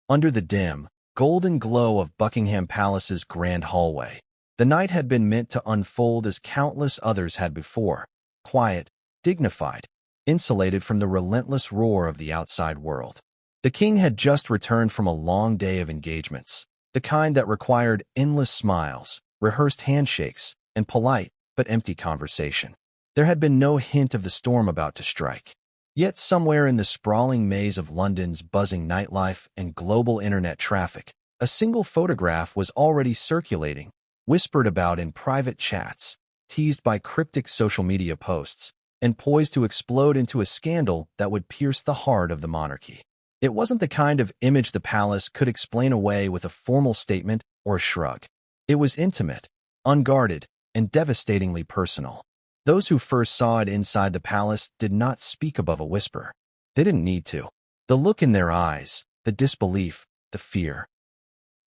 Under the dim, golden glow of Buckingham Palace's grand hallway, the night had been meant to unfold as countless others had before, quiet, dignified, insulated from the relentless roar of the outside world. The king had just returned from a long day of engagements, the kind that required endless smiles, rehearsed handshakes, and polite but empty conversation. There had been no hint of the storm about to strike. Yet somewhere in the sprawling maze of London's buzzing nightlife and global internet traffic, a single photograph was already circulating, whispered about in private chats, teased by cryptic social media posts, and poised to explode into a scandal that would pierce the heart of the monarchy. It wasn't the kind of image the palace could explain away with a formal statement or a shrug. It was intimate, unguarded, and devastatingly personal. Those who first saw it inside the palace did not speak above a whisper. They didn't need to. The look in their eyes, the disbelief, the fear,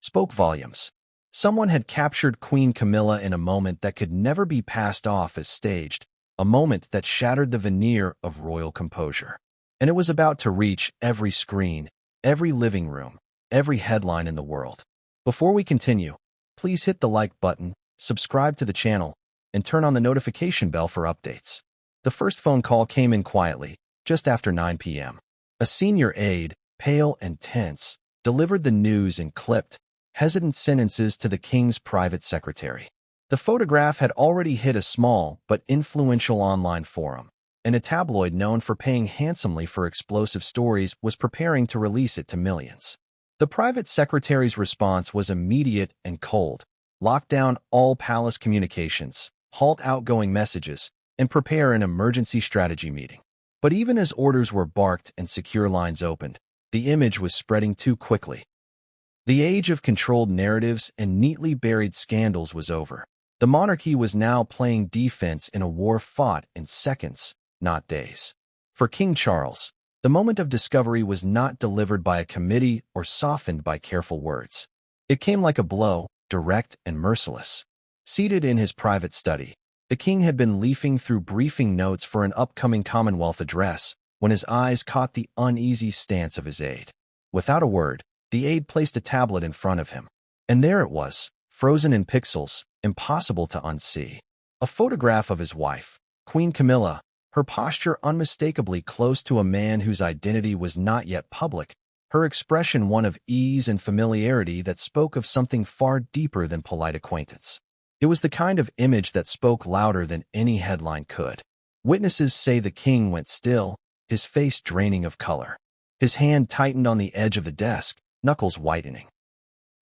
spoke volumes. Someone had captured Queen Camilla in a moment that could never be passed off as staged, a moment that shattered the veneer of royal composure. And it was about to reach every screen, every living room, every headline in the world. Before we continue, please hit the like button, subscribe to the channel, and turn on the notification bell for updates. The first phone call came in quietly, just after 9 p.m. A senior aide, pale and tense, delivered the news in clipped, hesitant sentences to the king's private secretary. The photograph had already hit a small but influential online forum, and a tabloid known for paying handsomely for explosive stories was preparing to release it to millions. The private secretary's response was immediate and cold. Lock down all palace communications, halt outgoing messages, and prepare an emergency strategy meeting. But even as orders were barked and secure lines opened, the image was spreading too quickly. The age of controlled narratives and neatly buried scandals was over. The monarchy was now playing defense in a war fought in seconds, not days. For King Charles, the moment of discovery was not delivered by a committee or softened by careful words. It came like a blow, direct and merciless. Seated in his private study, the king had been leafing through briefing notes for an upcoming Commonwealth address when his eyes caught the uneasy stance of his aide. Without a word, the aide placed a tablet in front of him. And there it was, frozen in pixels, impossible to unsee. A photograph of his wife, Queen Camilla, her posture unmistakably close to a man whose identity was not yet public, her expression one of ease and familiarity that spoke of something far deeper than polite acquaintance. It was the kind of image that spoke louder than any headline could. Witnesses say the king went still, his face draining of color. His hand tightened on the edge of the desk, knuckles whitening.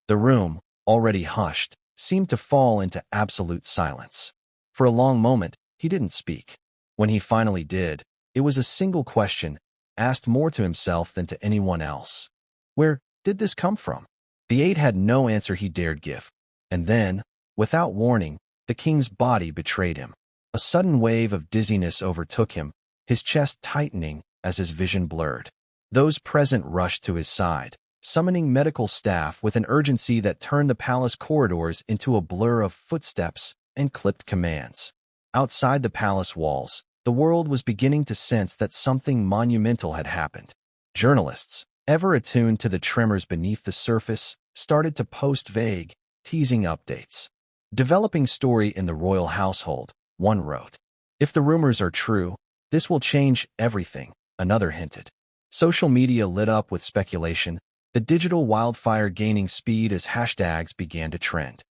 The room, already hushed, seemed to fall into absolute silence. For a long moment, he didn't speak. When he finally did, it was a single question, asked more to himself than to anyone else. Where did this come from? The aide had no answer he dared give. And then, without warning, the king's body betrayed him. A sudden wave of dizziness overtook him, his chest tightening as his vision blurred. Those present rushed to his side, summoning medical staff with an urgency that turned the palace corridors into a blur of footsteps and clipped commands. Outside the palace walls, the world was beginning to sense that something monumental had happened. Journalists, ever attuned to the tremors beneath the surface, started to post vague, teasing updates. Developing story in the royal household, one wrote. If the rumors are true, this will change everything, another hinted. Social media lit up with speculation, the digital wildfire gaining speed as hashtags began to trend.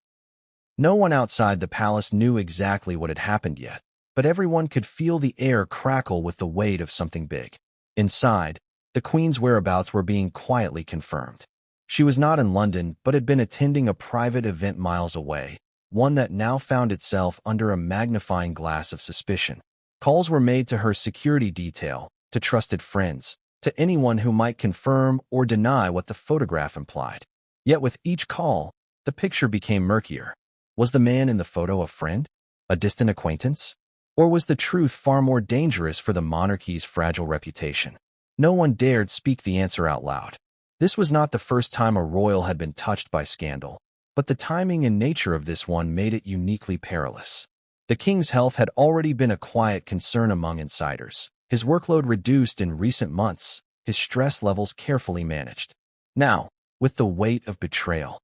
No one outside the palace knew exactly what had happened yet, but everyone could feel the air crackle with the weight of something big. Inside, the Queen's whereabouts were being quietly confirmed. She was not in London, but had been attending a private event miles away, one that now found itself under a magnifying glass of suspicion. Calls were made to her security detail, to trusted friends, to anyone who might confirm or deny what the photograph implied. Yet with each call, the picture became murkier. Was the man in the photo a friend? A distant acquaintance? Or was the truth far more dangerous for the monarchy's fragile reputation? No one dared speak the answer out loud. This was not the first time a royal had been touched by scandal, but the timing and nature of this one made it uniquely perilous. The king's health had already been a quiet concern among insiders, his workload reduced in recent months, his stress levels carefully managed. Now, with the weight of betrayal,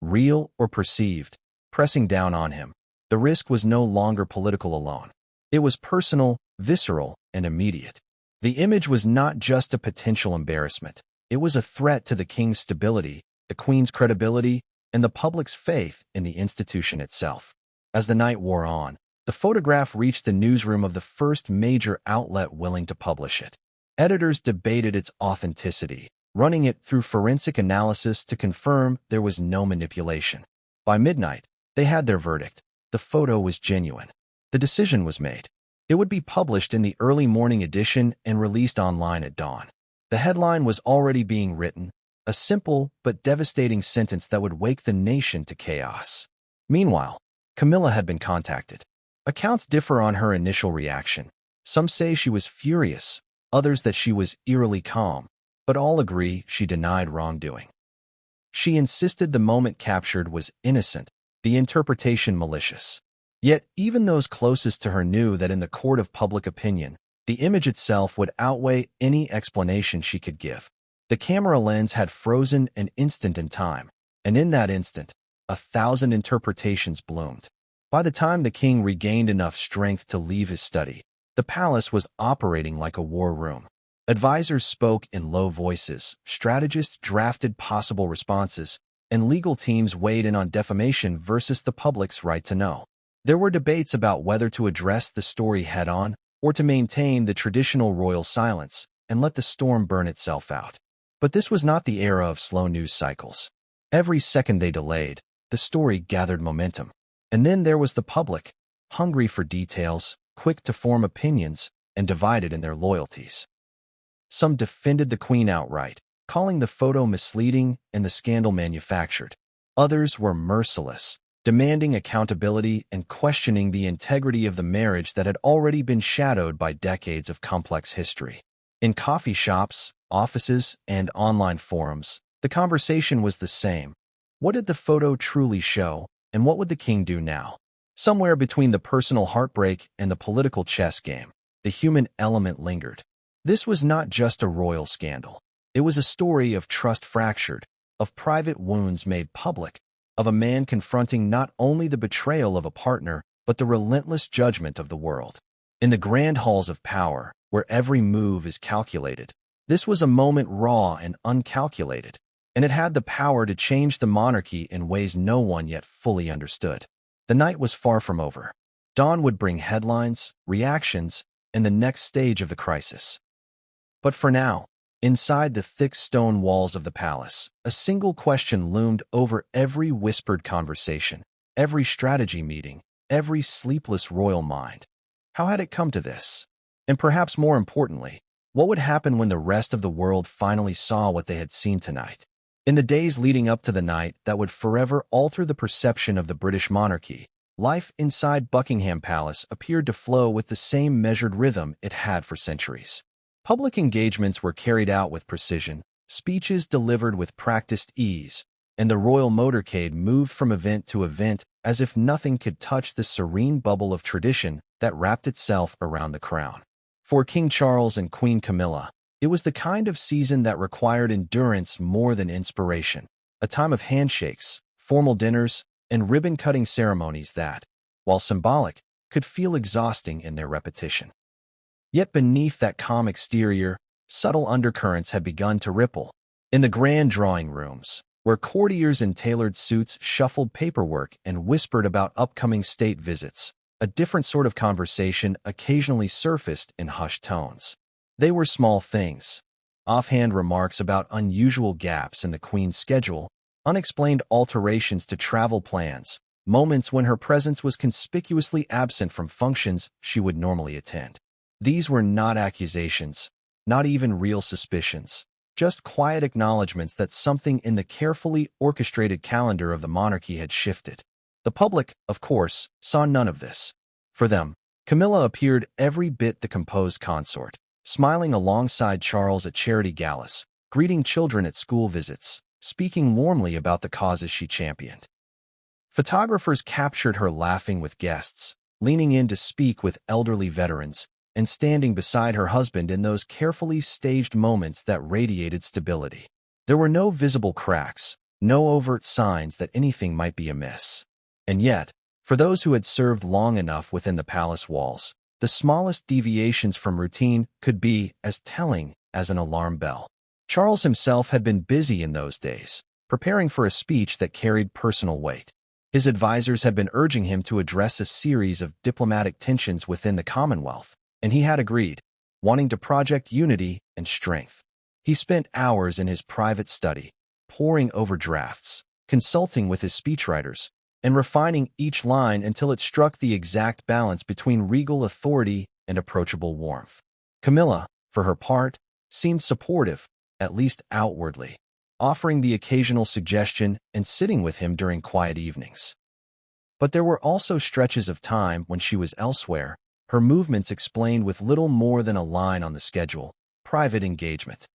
real or perceived, pressing down on him. The risk was no longer political alone. It was personal, visceral, and immediate. The image was not just a potential embarrassment. It was a threat to the king's stability, the queen's credibility, and the public's faith in the institution itself. As the night wore on, the photograph reached the newsroom of the first major outlet willing to publish it. Editors debated its authenticity, running it through forensic analysis to confirm there was no manipulation. By midnight, they had their verdict. The photo was genuine. The decision was made. It would be published in the early morning edition and released online at dawn. The headline was already being written, a simple but devastating sentence that would wake the nation to chaos. Meanwhile, Camilla had been contacted. Accounts differ on her initial reaction. Some say she was furious, others that she was eerily calm, but all agree she denied wrongdoing. She insisted the moment captured was innocent, the interpretation malicious. Yet even those closest to her knew that in the court of public opinion, the image itself would outweigh any explanation she could give. The camera lens had frozen an instant in time, and in that instant, 1,000 interpretations bloomed. By the time the king regained enough strength to leave his study, the palace was operating like a war room. Advisors spoke in low voices, strategists drafted possible responses, and legal teams weighed in on defamation versus the public's right to know. There were debates about whether to address the story head-on or to maintain the traditional royal silence and let the storm burn itself out. But this was not the era of slow news cycles. Every second they delayed, the story gathered momentum. And then there was the public, hungry for details, quick to form opinions, and divided in their loyalties. Some defended the queen outright, calling the photo misleading and the scandal manufactured. Others were merciless, demanding accountability and questioning the integrity of the marriage that had already been shadowed by decades of complex history. In coffee shops, offices, and online forums, the conversation was the same. What did the photo truly show, and what would the king do now? Somewhere between the personal heartbreak and the political chess game, the human element lingered. This was not just a royal scandal. It was a story of trust fractured, of private wounds made public, of a man confronting not only the betrayal of a partner, but the relentless judgment of the world. In the grand halls of power, where every move is calculated, this was a moment raw and uncalculated, and it had the power to change the monarchy in ways no one yet fully understood. The night was far from over. Dawn would bring headlines, reactions, and the next stage of the crisis. But for now, inside the thick stone walls of the palace, a single question loomed over every whispered conversation, every strategy meeting, every sleepless royal mind. How had it come to this? And perhaps more importantly, what would happen when the rest of the world finally saw what they had seen tonight? In the days leading up to the night that would forever alter the perception of the British monarchy, life inside Buckingham Palace appeared to flow with the same measured rhythm it had for centuries. Public engagements were carried out with precision, speeches delivered with practiced ease, and the royal motorcade moved from event to event as if nothing could touch the serene bubble of tradition that wrapped itself around the crown. For King Charles and Queen Camilla, it was the kind of season that required endurance more than inspiration, a time of handshakes, formal dinners, and ribbon-cutting ceremonies that, while symbolic, could feel exhausting in their repetition. Yet beneath that calm exterior, subtle undercurrents had begun to ripple. In the grand drawing rooms, where courtiers in tailored suits shuffled paperwork and whispered about upcoming state visits, a different sort of conversation occasionally surfaced in hushed tones. They were small things, offhand remarks about unusual gaps in the Queen's schedule, unexplained alterations to travel plans, moments when her presence was conspicuously absent from functions she would normally attend. These were not accusations, not even real suspicions, just quiet acknowledgments that something in the carefully orchestrated calendar of the monarchy had shifted. The public, of course, saw none of this. For them, Camilla appeared every bit the composed consort, smiling alongside Charles at charity galas, greeting children at school visits, speaking warmly about the causes she championed. Photographers captured her laughing with guests, leaning in to speak with elderly veterans, and standing beside her husband in those carefully staged moments that radiated stability. There were no visible cracks, no overt signs that anything might be amiss. And yet, for those who had served long enough within the palace walls, the smallest deviations from routine could be as telling as an alarm bell. Charles himself had been busy in those days, preparing for a speech that carried personal weight. His advisors had been urging him to address a series of diplomatic tensions within the Commonwealth, and he had agreed, wanting to project unity and strength. He spent hours in his private study, poring over drafts, consulting with his speechwriters, and refining each line until it struck the exact balance between regal authority and approachable warmth. Camilla, for her part, seemed supportive, at least outwardly, offering the occasional suggestion and sitting with him during quiet evenings. But there were also stretches of time when she was elsewhere, her movements explained with little more than a line on the schedule: private engagement.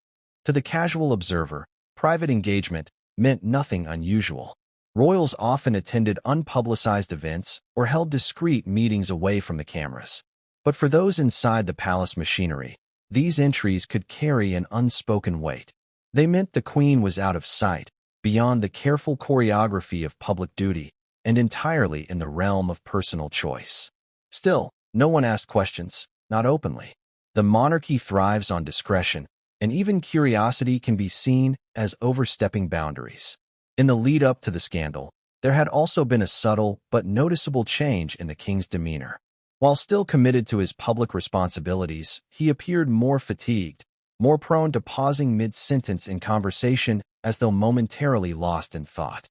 To the casual observer, private engagement meant nothing unusual. Royals often attended unpublicized events or held discreet meetings away from the cameras. But for those inside the palace machinery, these entries could carry an unspoken weight. They meant the Queen was out of sight, beyond the careful choreography of public duty, and entirely in the realm of personal choice. Still, no one asked questions, not openly. The monarchy thrives on discretion, and even curiosity can be seen as overstepping boundaries. In the lead-up to the scandal, there had also been a subtle but noticeable change in the king's demeanor. While still committed to his public responsibilities, he appeared more fatigued, more prone to pausing mid-sentence in conversation as though momentarily lost in thought.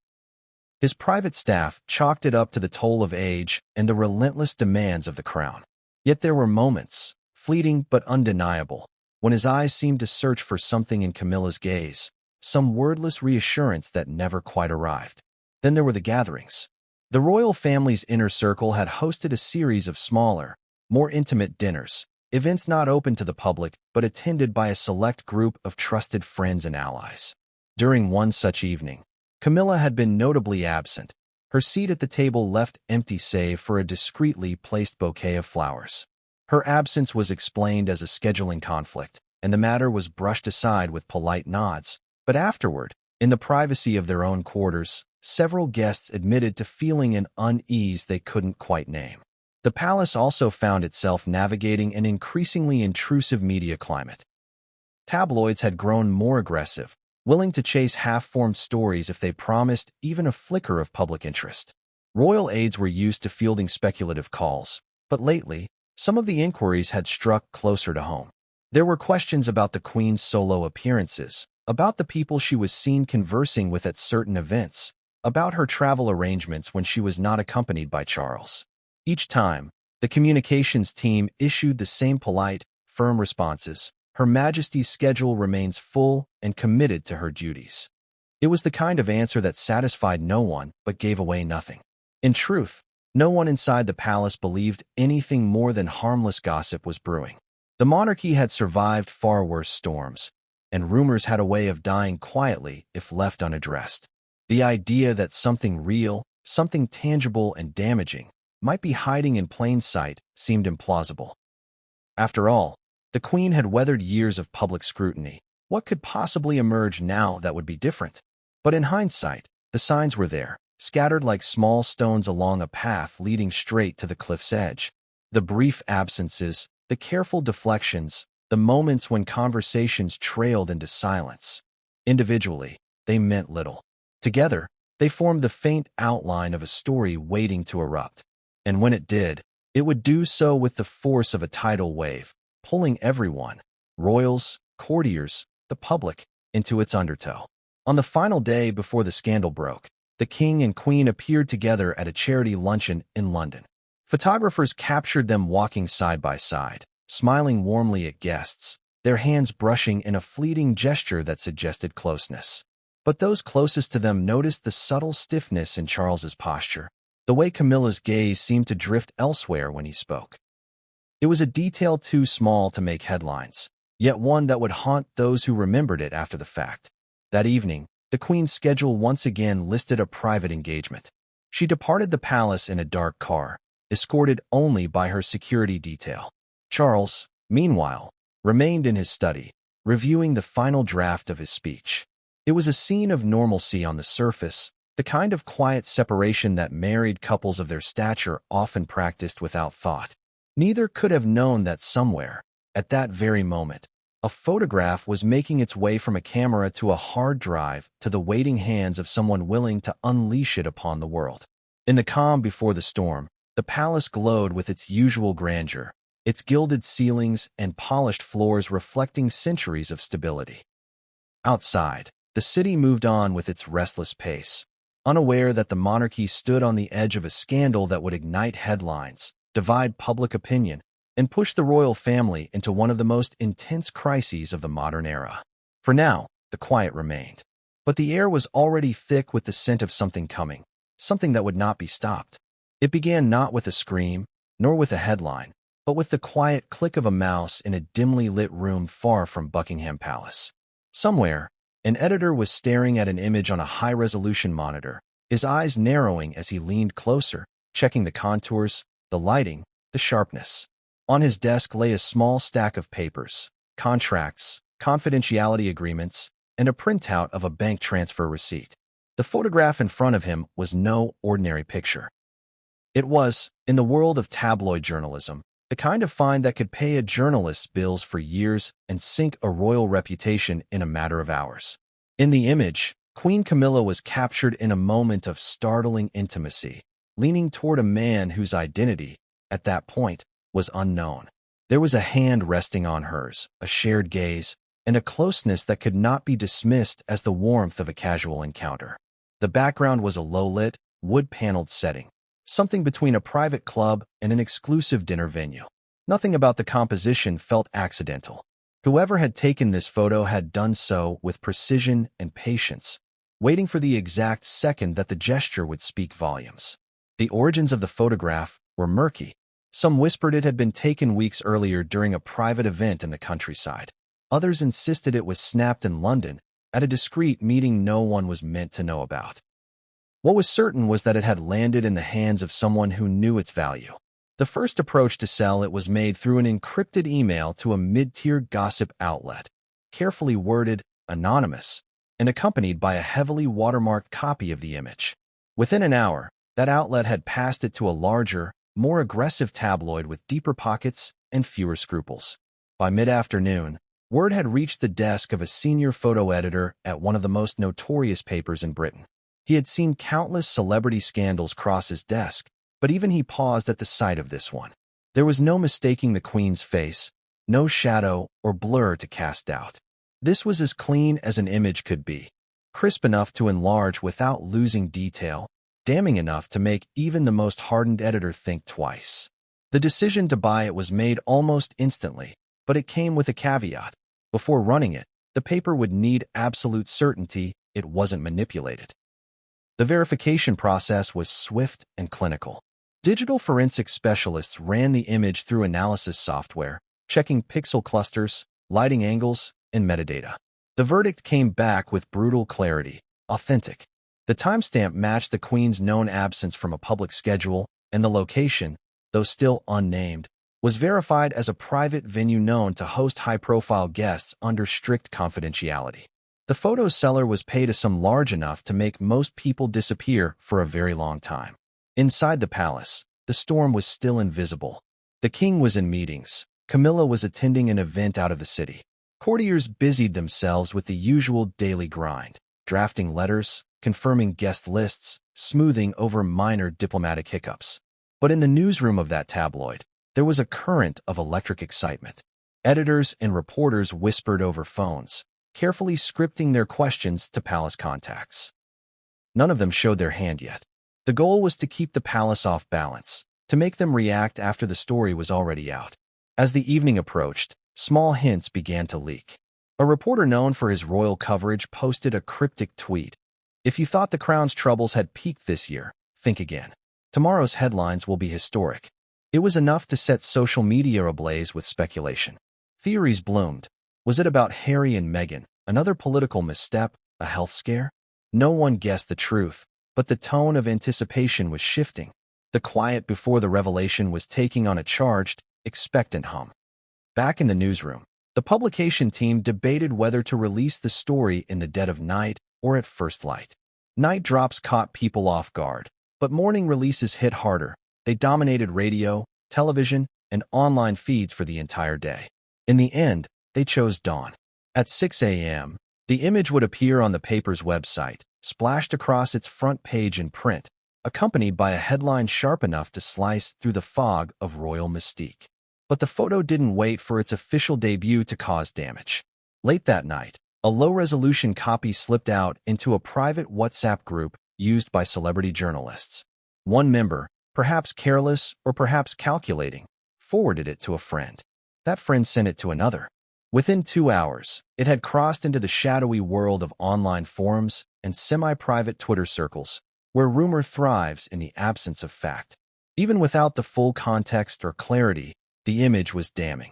His private staff chalked it up to the toll of age and the relentless demands of the crown. Yet there were moments, fleeting but undeniable, when his eyes seemed to search for something in Camilla's gaze, some wordless reassurance that never quite arrived. Then there were the gatherings. The royal family's inner circle had hosted a series of smaller, more intimate dinners, events not open to the public but attended by a select group of trusted friends and allies. During one such evening, Camilla had been notably absent, her seat at the table left empty save for a discreetly placed bouquet of flowers. Her absence was explained as a scheduling conflict, and the matter was brushed aside with polite nods. But afterward, in the privacy of their own quarters, several guests admitted to feeling an unease they couldn't quite name. The palace also found itself navigating an increasingly intrusive media climate. Tabloids had grown more aggressive, willing to chase half-formed stories if they promised even a flicker of public interest. Royal aides were used to fielding speculative calls, but lately, some of the inquiries had struck closer to home. There were questions about the Queen's solo appearances, about the people she was seen conversing with at certain events, about her travel arrangements when she was not accompanied by Charles. Each time, the communications team issued the same polite, firm responses: Her Majesty's schedule remains full and committed to her duties. It was the kind of answer that satisfied no one but gave away nothing. In truth, no one inside the palace believed anything more than harmless gossip was brewing. The monarchy had survived far worse storms, and rumors had a way of dying quietly if left unaddressed. The idea that something real, something tangible and damaging, might be hiding in plain sight seemed implausible. After all, the Queen had weathered years of public scrutiny. What could possibly emerge now that would be different? But in hindsight, the signs were there, scattered like small stones along a path leading straight to the cliff's edge. The brief absences, the careful deflections, the moments when conversations trailed into silence. Individually, they meant little. Together, they formed the faint outline of a story waiting to erupt. And when it did, it would do so with the force of a tidal wave, pulling everyone, royals, courtiers, the public, into its undertow. On the final day before the scandal broke, the King and Queen appeared together at a charity luncheon in London. Photographers captured them walking side by side, smiling warmly at guests, their hands brushing in a fleeting gesture that suggested closeness. But those closest to them noticed the subtle stiffness in Charles's posture, the way Camilla's gaze seemed to drift elsewhere when he spoke. It was a detail too small to make headlines, yet one that would haunt those who remembered it after the fact. That evening, the Queen's schedule once again listed a private engagement. She departed the palace in a dark car, escorted only by her security detail. Charles, meanwhile, remained in his study, reviewing the final draft of his speech. It was a scene of normalcy on the surface, the kind of quiet separation that married couples of their stature often practiced without thought. Neither could have known that somewhere, at that very moment, a photograph was making its way from a camera to a hard drive to the waiting hands of someone willing to unleash it upon the world. In the calm before the storm, the palace glowed with its usual grandeur, its gilded ceilings and polished floors reflecting centuries of stability. Outside, the city moved on with its restless pace, unaware that the monarchy stood on the edge of a scandal that would ignite headlines, divide public opinion, and push the royal family into one of the most intense crises of the modern era. For now, the quiet remained. But the air was already thick with the scent of something coming, something that would not be stopped. It began not with a scream, nor with a headline, but with the quiet click of a mouse in a dimly lit room far from Buckingham Palace. Somewhere, an editor was staring at an image on a high-resolution monitor, his eyes narrowing as he leaned closer, checking the contours, the lighting, the sharpness. On his desk lay a small stack of papers, contracts, confidentiality agreements, and a printout of a bank transfer receipt. The photograph in front of him was no ordinary picture. It was, in the world of tabloid journalism, the kind of find that could pay a journalist's bills for years and sink a royal reputation in a matter of hours. In the image, Queen Camilla was captured in a moment of startling intimacy, leaning toward a man whose identity, at that point, was unknown. There was a hand resting on hers, a shared gaze, and a closeness that could not be dismissed as the warmth of a casual encounter. The background was a low-lit, wood-paneled setting, something between a private club and an exclusive dinner venue. Nothing about the composition felt accidental. Whoever had taken this photo had done so with precision and patience, waiting for the exact second that the gesture would speak volumes. The origins of the photograph were murky. Some whispered it had been taken weeks earlier during a private event in the countryside. Others insisted it was snapped in London, at a discreet meeting no one was meant to know about. What was certain was that it had landed in the hands of someone who knew its value. The first approach to sell it was made through an encrypted email to a mid-tier gossip outlet, carefully worded, anonymous, and accompanied by a heavily watermarked copy of the image. Within an hour, that outlet had passed it to a larger, more aggressive tabloid with deeper pockets and fewer scruples. By mid-afternoon, word had reached the desk of a senior photo editor at one of the most notorious papers in Britain. He had seen countless celebrity scandals cross his desk, but even he paused at the sight of this one. There was no mistaking the Queen's face, no shadow or blur to cast doubt. This was as clean as an image could be, crisp enough to enlarge without losing detail, damning enough to make even the most hardened editor think twice. The decision to buy it was made almost instantly, but it came with a caveat. Before running it, the paper would need absolute certainty it wasn't manipulated. The verification process was swift and clinical. Digital forensic specialists ran the image through analysis software, checking pixel clusters, lighting angles, and metadata. The verdict came back with brutal clarity, authentic. The timestamp matched the Queen's known absence from a public schedule, and the location, though still unnamed, was verified as a private venue known to host high-profile guests under strict confidentiality. The photo seller was paid a sum large enough to make most people disappear for a very long time. Inside the palace, the storm was still invisible. The king was in meetings. Camilla was attending an event out of the city. Courtiers busied themselves with the usual daily grind, drafting letters, confirming guest lists, smoothing over minor diplomatic hiccups. But in the newsroom of that tabloid, there was a current of electric excitement. Editors and reporters whispered over phones, carefully scripting their questions to palace contacts. None of them showed their hand yet. The goal was to keep the palace off balance, to make them react after the story was already out. As the evening approached, small hints began to leak. A reporter known for his royal coverage posted a cryptic tweet. "If you thought the crown's troubles had peaked this year, think again. Tomorrow's headlines will be historic." It was enough to set social media ablaze with speculation. Theories bloomed. Was it about Harry and Meghan, another political misstep, a health scare? No one guessed the truth, but the tone of anticipation was shifting. The quiet before the revelation was taking on a charged, expectant hum. Back in the newsroom, the The publication team debated whether to release the story in the dead of night or at first light. Night drops caught people off guard, but morning releases hit harder. They dominated radio, television, and online feeds for the entire day. In the end, they chose dawn. At 6 a.m., the image would appear on the paper's website, splashed across its front page in print, accompanied by a headline sharp enough to slice through the fog of royal mystique. But the photo didn't wait for its official debut to cause damage. Late that night, a low-resolution copy slipped out into a private WhatsApp group used by celebrity journalists. One member, perhaps careless or perhaps calculating, forwarded it to a friend. That friend sent it to another. Within 2 hours, it had crossed into the shadowy world of online forums and semi-private Twitter circles, where rumor thrives in the absence of fact. Even without the full context or clarity, the image was damning.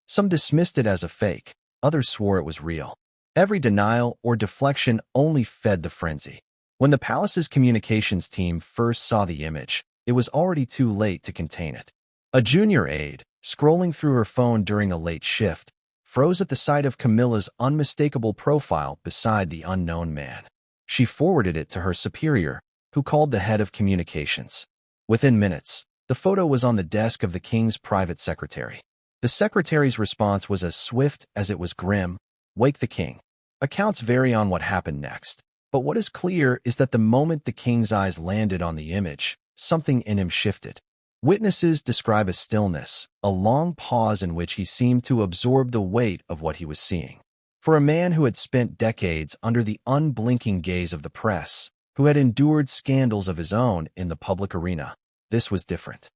Some dismissed it as a fake, others swore it was real. Every denial or deflection only fed the frenzy. When the palace's communications team first saw the image, it was already too late to contain it. A junior aide, scrolling through her phone during a late shift, froze at the sight of Camilla's unmistakable profile beside the unknown man. She forwarded it to her superior, who called the head of communications. Within minutes, the photo was on the desk of the king's private secretary. The secretary's response was as swift as it was grim. Wake the king. Accounts vary on what happened next, but what is clear is that the moment the king's eyes landed on the image, something in him shifted. Witnesses describe a stillness, a long pause in which he seemed to absorb the weight of what he was seeing. For a man who had spent decades under the unblinking gaze of the press, who had endured scandals of his own in the public arena, this was different.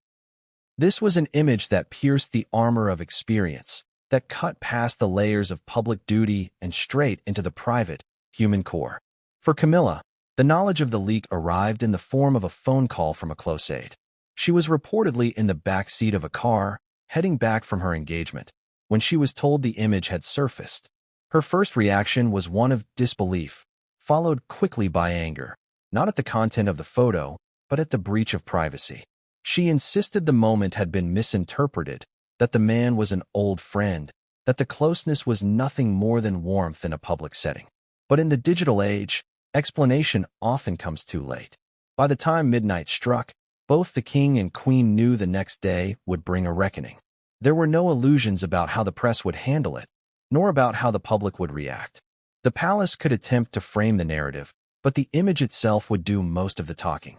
This was an image that pierced the armor of experience, that cut past the layers of public duty and straight into the private, human core. For Camilla, the knowledge of the leak arrived in the form of a phone call from a close aide. She was reportedly in the back seat of a car, heading back from her engagement, when she was told the image had surfaced. Her first reaction was one of disbelief, followed quickly by anger, not at the content of the photo, but at the breach of privacy. She insisted the moment had been misinterpreted, that the man was an old friend, that the closeness was nothing more than warmth in a public setting. But in the digital age, explanation often comes too late. By the time midnight struck, both the king and queen knew the next day would bring a reckoning. There were no illusions about how the press would handle it, nor about how the public would react. The palace could attempt to frame the narrative, but the image itself would do most of the talking.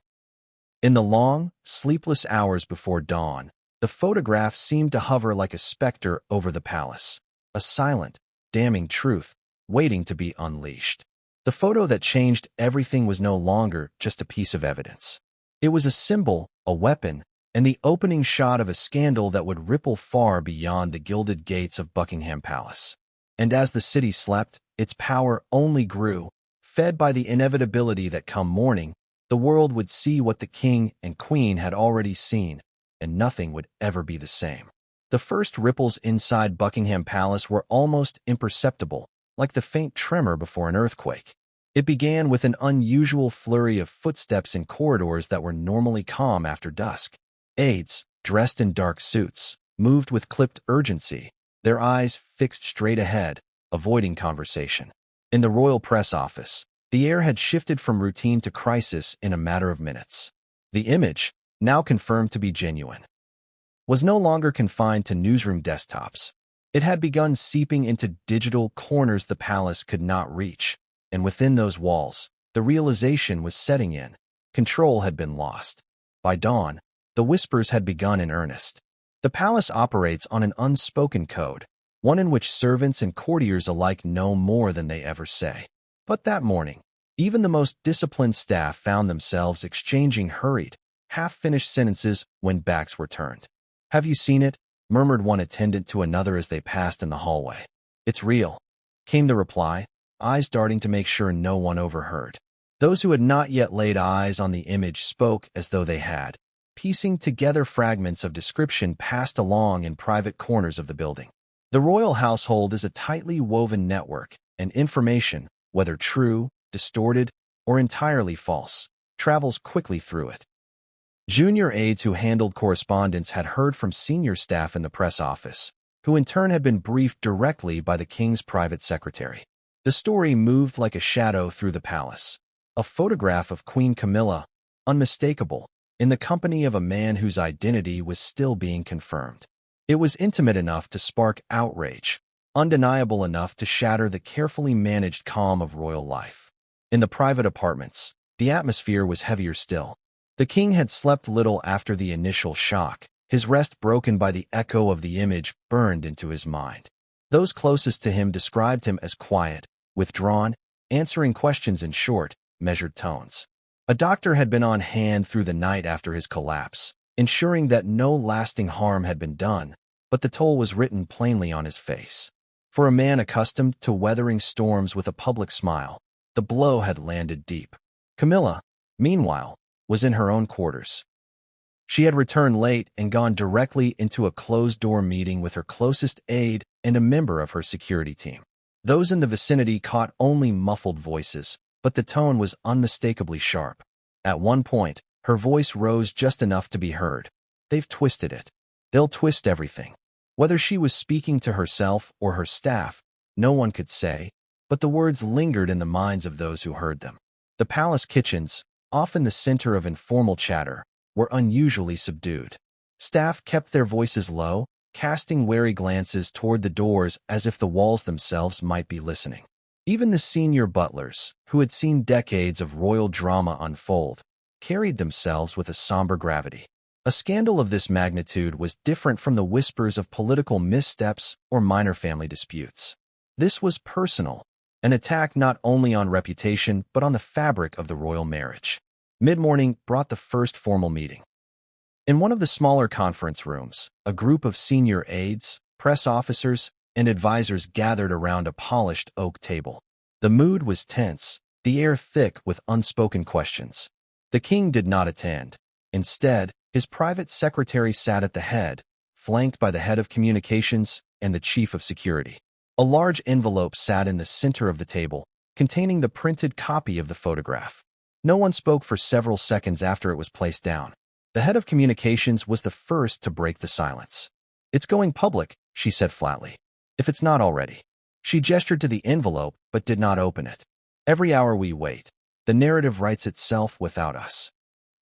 In the long, sleepless hours before dawn, the photograph seemed to hover like a specter over the palace, a silent, damning truth, waiting to be unleashed. The photo that changed everything was no longer just a piece of evidence. It was a symbol, a weapon, and the opening shot of a scandal that would ripple far beyond the gilded gates of Buckingham Palace. And as the city slept, its power only grew, fed by the inevitability that come morning, the world would see what the king and queen had already seen, and nothing would ever be the same. The first ripples inside Buckingham Palace were almost imperceptible, like the faint tremor before an earthquake. It began with an unusual flurry of footsteps in corridors that were normally calm after dusk. Aides, dressed in dark suits, moved with clipped urgency, their eyes fixed straight ahead, avoiding conversation. In the royal press office, the air had shifted from routine to crisis in a matter of minutes. The image, now confirmed to be genuine, was no longer confined to newsroom desktops. It had begun seeping into digital corners the palace could not reach, and within those walls, the realization was setting in. Control had been lost. By dawn, the whispers had begun in earnest. The palace operates on an unspoken code, one in which servants and courtiers alike know more than they ever say. But that morning, even the most disciplined staff found themselves exchanging hurried, half-finished sentences when backs were turned. "Have you seen it?" murmured one attendant to another as they passed in the hallway. "It's real," came the reply, eyes darting to make sure no one overheard. Those who had not yet laid eyes on the image spoke as though they had, piecing together fragments of description passed along in private corners of the building. The royal household is a tightly woven network, and information, whether true, distorted, or entirely false, travels quickly through it. Junior aides who handled correspondence had heard from senior staff in the press office, who in turn had been briefed directly by the king's private secretary. The story moved like a shadow through the palace. A photograph of Queen Camilla, unmistakable, in the company of a man whose identity was still being confirmed. It was intimate enough to spark outrage, undeniable enough to shatter the carefully managed calm of royal life. In the private apartments, the atmosphere was heavier still. The king had slept little after the initial shock, his rest broken by the echo of the image burned into his mind. Those closest to him described him as quiet, withdrawn, answering questions in short, measured tones. A doctor had been on hand through the night after his collapse, ensuring that no lasting harm had been done, but the toll was written plainly on his face. For a man accustomed to weathering storms with a public smile, the blow had landed deep. Camilla, meanwhile, was in her own quarters. She had returned late and gone directly into a closed-door meeting with her closest aide and a member of her security team. Those in the vicinity caught only muffled voices, but the tone was unmistakably sharp. At one point, her voice rose just enough to be heard. "They've twisted it. They'll twist everything." Whether she was speaking to herself or her staff, no one could say, but the words lingered in the minds of those who heard them. The palace kitchens, often the center of informal chatter, were unusually subdued. Staff kept their voices low, casting wary glances toward the doors as if the walls themselves might be listening. Even the senior butlers, who had seen decades of royal drama unfold, carried themselves with a somber gravity. A scandal of this magnitude was different from the whispers of political missteps or minor family disputes. This was personal, an attack not only on reputation but on the fabric of the royal marriage. Mid-morning brought the first formal meeting. In one of the smaller conference rooms, a group of senior aides, press officers, and advisors gathered around a polished oak table. The mood was tense, the air thick with unspoken questions. The king did not attend. Instead, his private secretary sat at the head, flanked by the head of communications and the chief of security. A large envelope sat in the center of the table, containing the printed copy of the photograph. No one spoke for several seconds after it was placed down. The head of communications was the first to break the silence. "It's going public," she said flatly. "If it's not already." She gestured to the envelope but did not open it. "Every hour we wait, the narrative writes itself without us."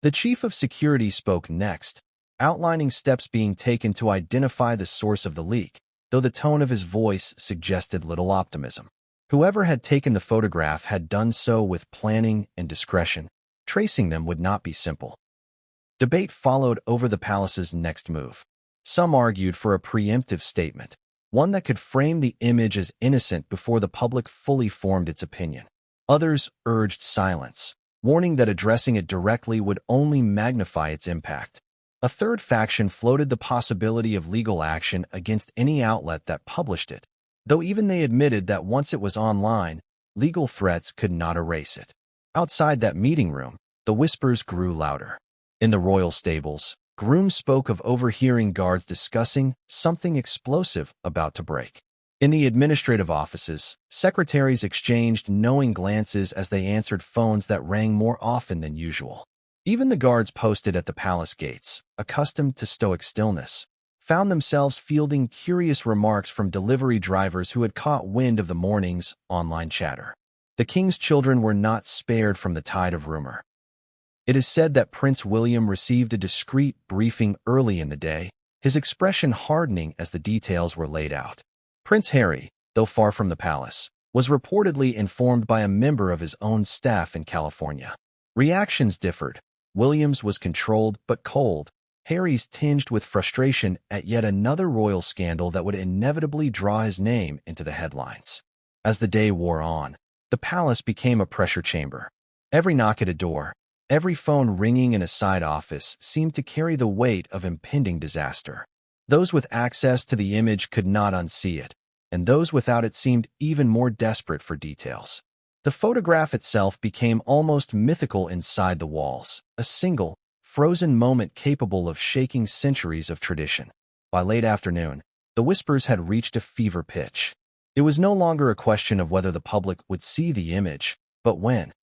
The chief of security spoke next, outlining steps being taken to identify the source of the leak, though the tone of his voice suggested little optimism. Whoever had taken the photograph had done so with planning and discretion. Tracing them would not be simple. Debate followed over the palace's next move. Some argued for a preemptive statement, one that could frame the image as innocent before the public fully formed its opinion. Others urged silence, warning that addressing it directly would only magnify its impact. A third faction floated the possibility of legal action against any outlet that published it, though even they admitted that once it was online, legal threats could not erase it. Outside that meeting room, the whispers grew louder. In the royal stables, grooms spoke of overhearing guards discussing something explosive about to break. In the administrative offices, secretaries exchanged knowing glances as they answered phones that rang more often than usual. Even the guards posted at the palace gates, accustomed to stoic stillness, found themselves fielding curious remarks from delivery drivers who had caught wind of the morning's online chatter. The king's children were not spared from the tide of rumor. It is said that Prince William received a discreet briefing early in the day, his expression hardening as the details were laid out. Prince Harry, though far from the palace, was reportedly informed by a member of his own staff in California. Reactions differed. William's was controlled but cold, Harry's tinged with frustration at yet another royal scandal that would inevitably draw his name into the headlines. As the day wore on, the palace became a pressure chamber. Every knock at a door, every phone ringing in a side office seemed to carry the weight of impending disaster. Those with access to the image could not unsee it, and those without it seemed even more desperate for details. The photograph itself became almost mythical inside the walls, a single, frozen moment capable of shaking centuries of tradition. By late afternoon, the whispers had reached a fever pitch. It was no longer a question of whether the public would see the image, but when.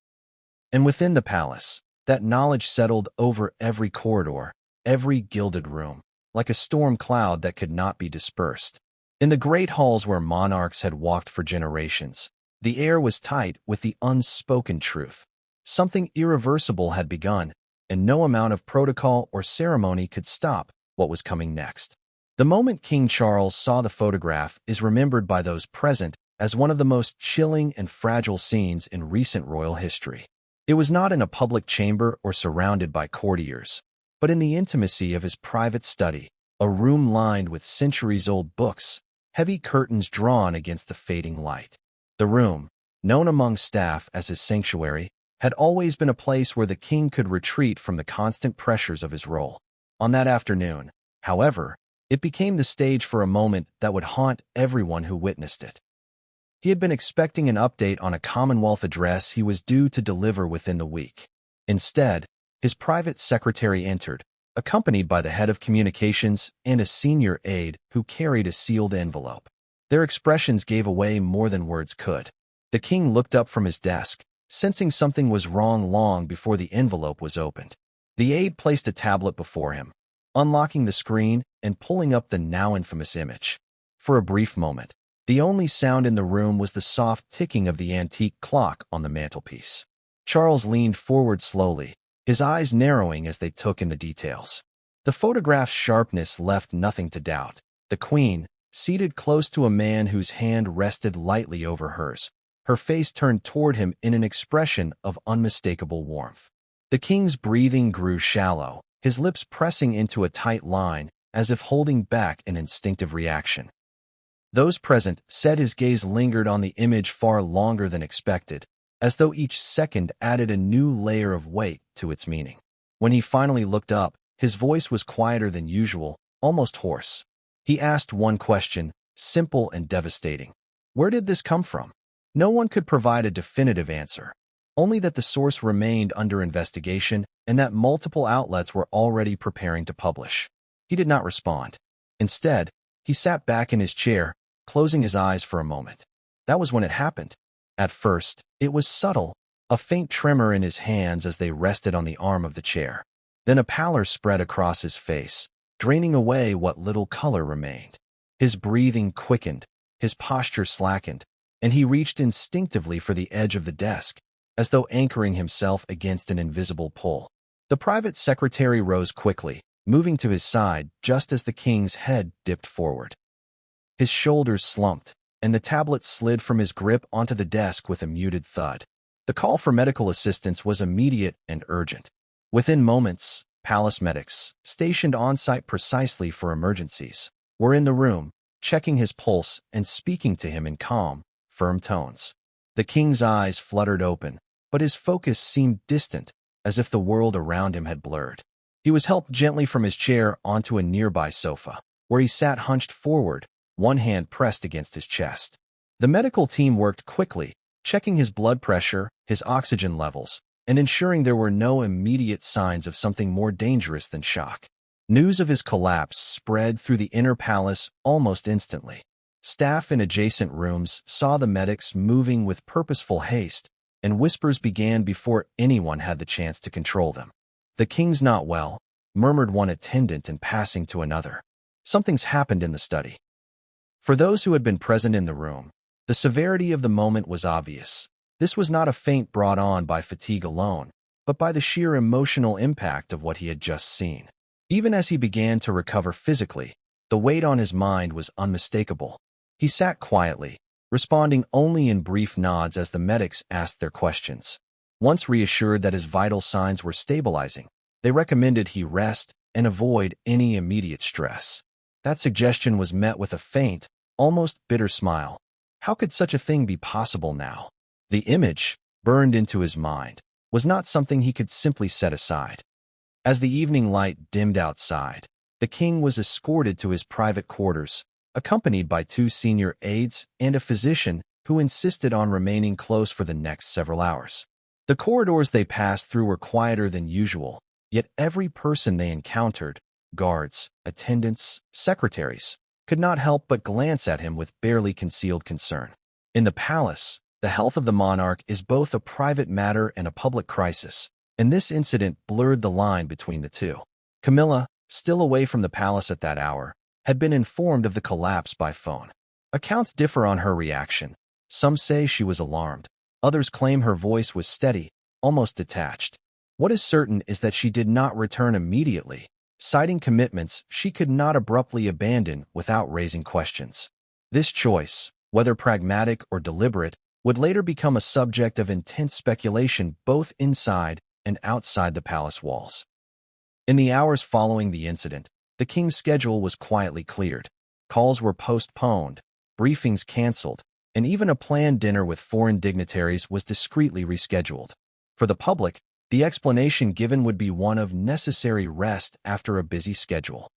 And within the palace, that knowledge settled over every corridor, every gilded room, like a storm cloud that could not be dispersed. In the great halls where monarchs had walked for generations, the air was tight with the unspoken truth. Something irreversible had begun, and no amount of protocol or ceremony could stop what was coming next. The moment King Charles saw the photograph is remembered by those present as one of the most chilling and fragile scenes in recent royal history. It was not in a public chamber or surrounded by courtiers, but in the intimacy of his private study, a room lined with centuries-old books, heavy curtains drawn against the fading light. The room, known among staff as his sanctuary, had always been a place where the king could retreat from the constant pressures of his role. On that afternoon, however, it became the stage for a moment that would haunt everyone who witnessed it. He had been expecting an update on a Commonwealth address he was due to deliver within the week. Instead, his private secretary entered, accompanied by the head of communications and a senior aide who carried a sealed envelope. Their expressions gave away more than words could. The king looked up from his desk, sensing something was wrong long before the envelope was opened. The aide placed a tablet before him, unlocking the screen and pulling up the now infamous image. For a brief moment, the only sound in the room was the soft ticking of the antique clock on the mantelpiece. Charles leaned forward slowly, his eyes narrowing as they took in the details. The photograph's sharpness left nothing to doubt. The queen, seated close to a man whose hand rested lightly over hers, her face turned toward him in an expression of unmistakable warmth. The king's breathing grew shallow, his lips pressing into a tight line as if holding back an instinctive reaction. Those present said his gaze lingered on the image far longer than expected, as though each second added a new layer of weight to its meaning. When he finally looked up, his voice was quieter than usual, almost hoarse. He asked one question, simple and devastating. Where did this come from? No one could provide a definitive answer, only that the source remained under investigation and that multiple outlets were already preparing to publish. He did not respond. Instead, he sat back in his chair, closing his eyes for a moment. That was when it happened. At first, it was subtle, a faint tremor in his hands as they rested on the arm of the chair. Then a pallor spread across his face, draining away what little color remained. His breathing quickened, his posture slackened, and he reached instinctively for the edge of the desk, as though anchoring himself against an invisible pull. The private secretary rose quickly, moving to his side just as the king's head dipped forward. His shoulders slumped, and the tablet slid from his grip onto the desk with a muted thud. The call for medical assistance was immediate and urgent. Within moments, palace medics, stationed on-site precisely for emergencies, were in the room, checking his pulse and speaking to him in calm, firm tones. The king's eyes fluttered open, but his focus seemed distant, as if the world around him had blurred. He was helped gently from his chair onto a nearby sofa, where he sat hunched forward, one hand pressed against his chest. The medical team worked quickly, checking his blood pressure, his oxygen levels, and ensuring there were no immediate signs of something more dangerous than shock. News of his collapse spread through the inner palace almost instantly. Staff in adjacent rooms saw the medics moving with purposeful haste, and whispers began before anyone had the chance to control them. "The king's not well," murmured one attendant in passing to another. "Something's happened in the study." For those who had been present in the room, the severity of the moment was obvious. This was not a faint brought on by fatigue alone, but by the sheer emotional impact of what he had just seen. Even as he began to recover physically, the weight on his mind was unmistakable. He sat quietly, responding only in brief nods as the medics asked their questions. Once reassured that his vital signs were stabilizing, they recommended he rest and avoid any immediate stress. That suggestion was met with a faint, almost bitter smile. How could such a thing be possible now? The image, burned into his mind, was not something he could simply set aside. As the evening light dimmed outside, the king was escorted to his private quarters, accompanied by 2 senior aides and a physician who insisted on remaining close for the next several hours. The corridors they passed through were quieter than usual, yet every person they encountered, guards, attendants, secretaries, could not help but glance at him with barely concealed concern. In the palace, the health of the monarch is both a private matter and a public crisis, and this incident blurred the line between the two. Camilla, still away from the palace at that hour, had been informed of the collapse by phone. Accounts differ on her reaction. Some say she was alarmed. Others claim her voice was steady, almost detached. What is certain is that she did not return immediately, citing commitments she could not abruptly abandon without raising questions. This choice, whether pragmatic or deliberate, would later become a subject of intense speculation both inside and outside the palace walls. In the hours following the incident, the king's schedule was quietly cleared. Calls were postponed, briefings canceled, and even a planned dinner with foreign dignitaries was discreetly rescheduled. For the public, the explanation given would be one of necessary rest after a busy schedule.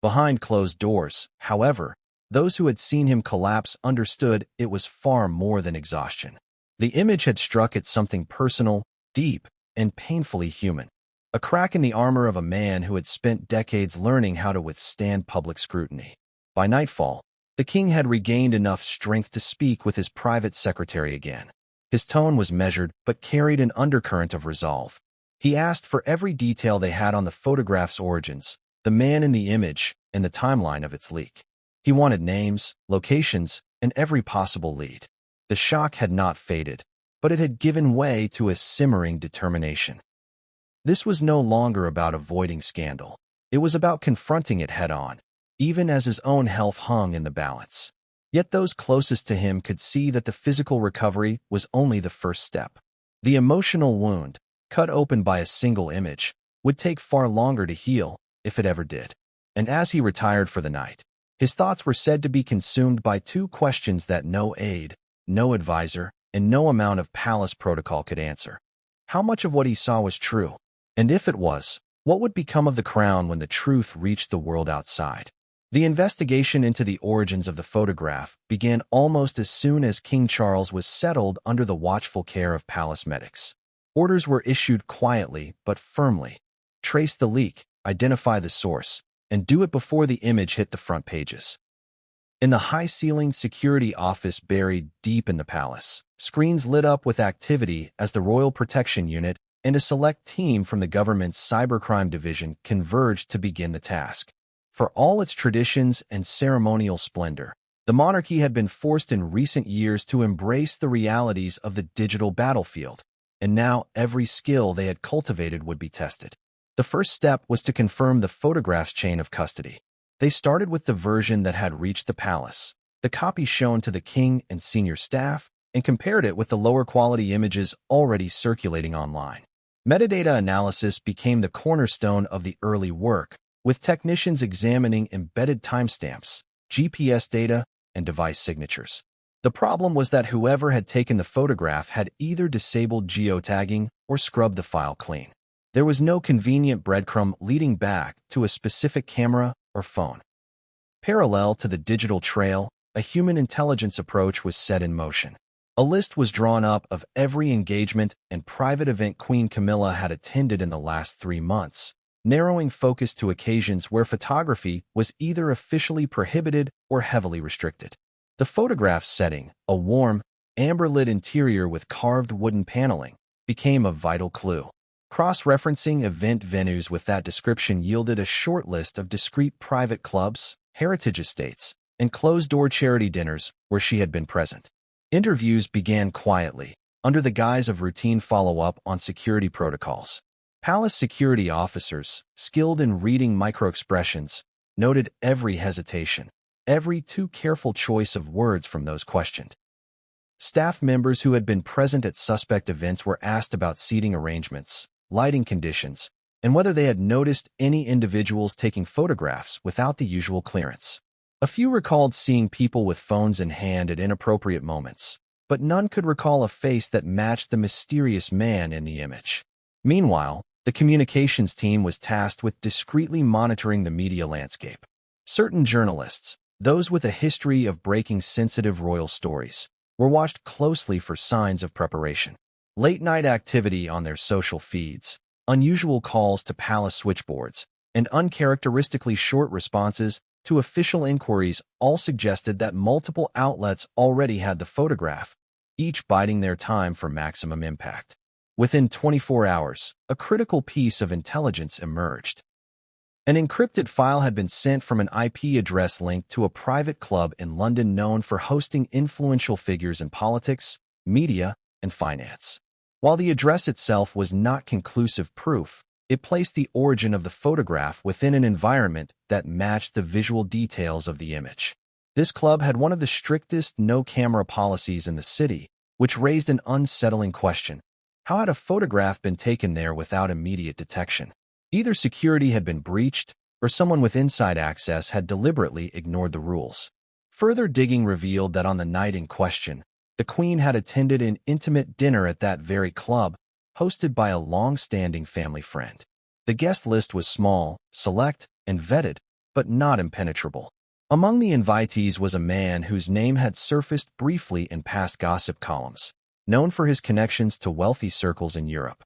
Behind closed doors, however, those who had seen him collapse understood it was far more than exhaustion. The image had struck at something personal, deep, and painfully human. A crack in the armor of a man who had spent decades learning how to withstand public scrutiny. By nightfall, the king had regained enough strength to speak with his private secretary again. His tone was measured but carried an undercurrent of resolve. He asked for every detail they had on the photograph's origins, the man in the image, and the timeline of its leak. He wanted names, locations, and every possible lead. The shock had not faded, but it had given way to a simmering determination. This was no longer about avoiding scandal. It was about confronting it head-on, even as his own health hung in the balance. Yet those closest to him could see that the physical recovery was only the first step. The emotional wound, cut open by a single image, would take far longer to heal, if it ever did. And as he retired for the night, his thoughts were said to be consumed by two questions that no aide, no advisor, and no amount of palace protocol could answer. How much of what he saw was true? And if it was, what would become of the crown when the truth reached the world outside? The investigation into the origins of the photograph began almost as soon as King Charles was settled under the watchful care of palace medics. Orders were issued quietly but firmly. Trace the leak, identify the source, and do it before the image hit the front pages. In the high-ceilinged security office buried deep in the palace, screens lit up with activity as the Royal Protection Unit and a select team from the government's cybercrime division converged to begin the task. For all its traditions and ceremonial splendor, the monarchy had been forced in recent years to embrace the realities of the digital battlefield, and now every skill they had cultivated would be tested. The first step was to confirm the photograph's chain of custody. They started with the version that had reached the palace, the copy shown to the king and senior staff, and compared it with the lower-quality images already circulating online. Metadata analysis became the cornerstone of the early work, with technicians examining embedded timestamps, GPS data, and device signatures. The problem was that whoever had taken the photograph had either disabled geotagging or scrubbed the file clean. There was no convenient breadcrumb leading back to a specific camera or phone. Parallel to the digital trail, a human intelligence approach was set in motion. A list was drawn up of every engagement and private event Queen Camilla had attended in the last 3 months, narrowing focus to occasions where photography was either officially prohibited or heavily restricted. The photograph's setting, a warm, amber-lit interior with carved wooden paneling, became a vital clue. Cross-referencing event venues with that description yielded a short list of discrete private clubs, heritage estates, and closed-door charity dinners where she had been present. Interviews began quietly, under the guise of routine follow-up on security protocols. Palace security officers, skilled in reading microexpressions, noted every hesitation, every too careful choice of words from those questioned. Staff members who had been present at suspect events were asked about seating arrangements, lighting conditions, and whether they had noticed any individuals taking photographs without the usual clearance. A few recalled seeing people with phones in hand at inappropriate moments, but none could recall a face that matched the mysterious man in the image. Meanwhile, the communications team was tasked with discreetly monitoring the media landscape. Certain journalists, those with a history of breaking sensitive royal stories, were watched closely for signs of preparation. Late-night activity on their social feeds, unusual calls to palace switchboards, and uncharacteristically short responses to official inquiries all suggested that multiple outlets already had the photograph, each biding their time for maximum impact. Within 24 hours, a critical piece of intelligence emerged. An encrypted file had been sent from an IP address linked to a private club in London known for hosting influential figures in politics, media, and finance. While the address itself was not conclusive proof, it placed the origin of the photograph within an environment that matched the visual details of the image. This club had one of the strictest no-camera policies in the city, which raised an unsettling question. How had a photograph been taken there without immediate detection? Either security had been breached, or someone with inside access had deliberately ignored the rules. Further digging revealed that on the night in question, the Queen had attended an intimate dinner at that very club, hosted by a long-standing family friend. The guest list was small, select, and vetted, but not impenetrable. Among the invitees was a man whose name had surfaced briefly in past gossip columns, known for his connections to wealthy circles in Europe.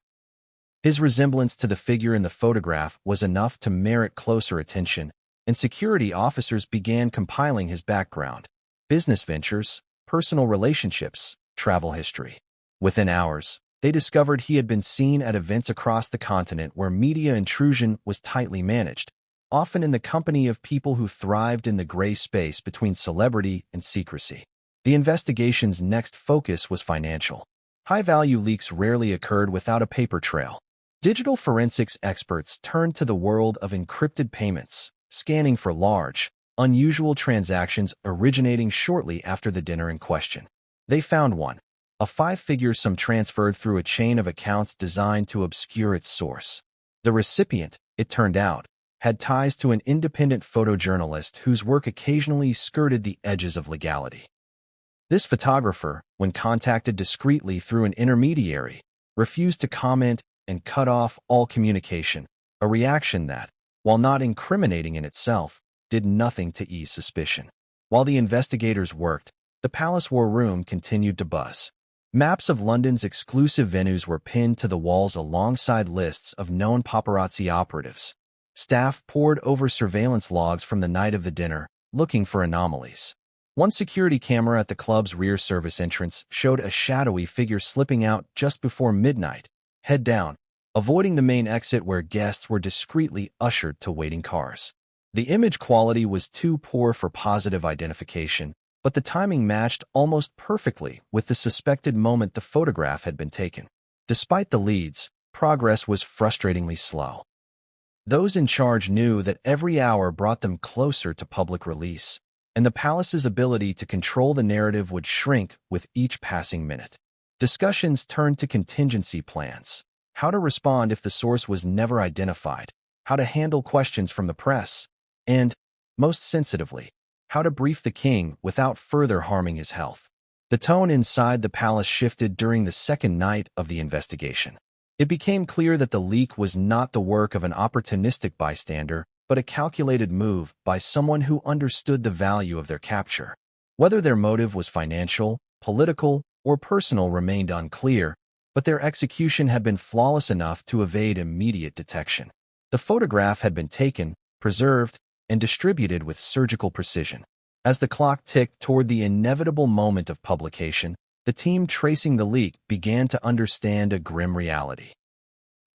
His resemblance to the figure in the photograph was enough to merit closer attention, and security officers began compiling his background, business ventures, personal relationships, travel history. Within hours, they discovered he had been seen at events across the continent where media intrusion was tightly managed, often in the company of people who thrived in the gray space between celebrity and secrecy. The investigation's next focus was financial. High-value leaks rarely occurred without a paper trail. Digital forensics experts turned to the world of encrypted payments, scanning for large, unusual transactions originating shortly after the dinner in question. They found one, a five-figure sum transferred through a chain of accounts designed to obscure its source. The recipient, it turned out, had ties to an independent photojournalist whose work occasionally skirted the edges of legality. This photographer, when contacted discreetly through an intermediary, refused to comment and cut off all communication, a reaction that, while not incriminating in itself, did nothing to ease suspicion. While the investigators worked, the Palace War Room continued to buzz. Maps of London's exclusive venues were pinned to the walls alongside lists of known paparazzi operatives. Staff pored over surveillance logs from the night of the dinner, looking for anomalies. One security camera at the club's rear service entrance showed a shadowy figure slipping out just before midnight, head down, avoiding the main exit where guests were discreetly ushered to waiting cars. The image quality was too poor for positive identification, but the timing matched almost perfectly with the suspected moment the photograph had been taken. Despite the leads, progress was frustratingly slow. Those in charge knew that every hour brought them closer to public release, and the palace's ability to control the narrative would shrink with each passing minute. Discussions turned to contingency plans. How to respond if the source was never identified, how to handle questions from the press, and, most sensitively, how to brief the king without further harming his health. The tone inside the palace shifted during the second night of the investigation. It became clear that the leak was not the work of an opportunistic bystander, but a calculated move by someone who understood the value of their capture. Whether their motive was financial, political, or personal remained unclear, but their execution had been flawless enough to evade immediate detection. The photograph had been taken, preserved, and distributed with surgical precision. As the clock ticked toward the inevitable moment of publication, the team tracing the leak began to understand a grim reality.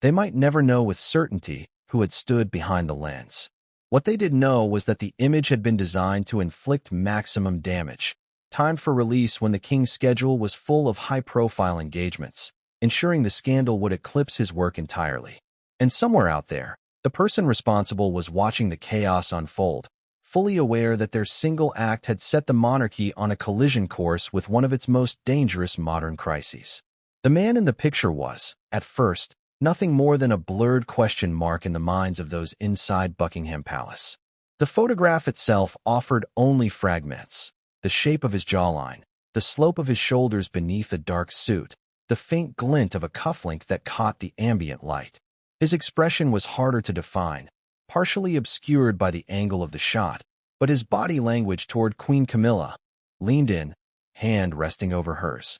They might never know with certainty who had stood behind the lens. What they did know was that the image had been designed to inflict maximum damage, timed for release when the king's schedule was full of high-profile engagements, ensuring the scandal would eclipse his work entirely. And somewhere out there, the person responsible was watching the chaos unfold, fully aware that their single act had set the monarchy on a collision course with one of its most dangerous modern crises. The man in the picture was, at first, nothing more than a blurred question mark in the minds of those inside Buckingham Palace. The photograph itself offered only fragments: the shape of his jawline, the slope of his shoulders beneath a dark suit, the faint glint of a cufflink that caught the ambient light. His expression was harder to define, partially obscured by the angle of the shot, but his body language toward Queen Camilla, leaned in, hand resting over hers,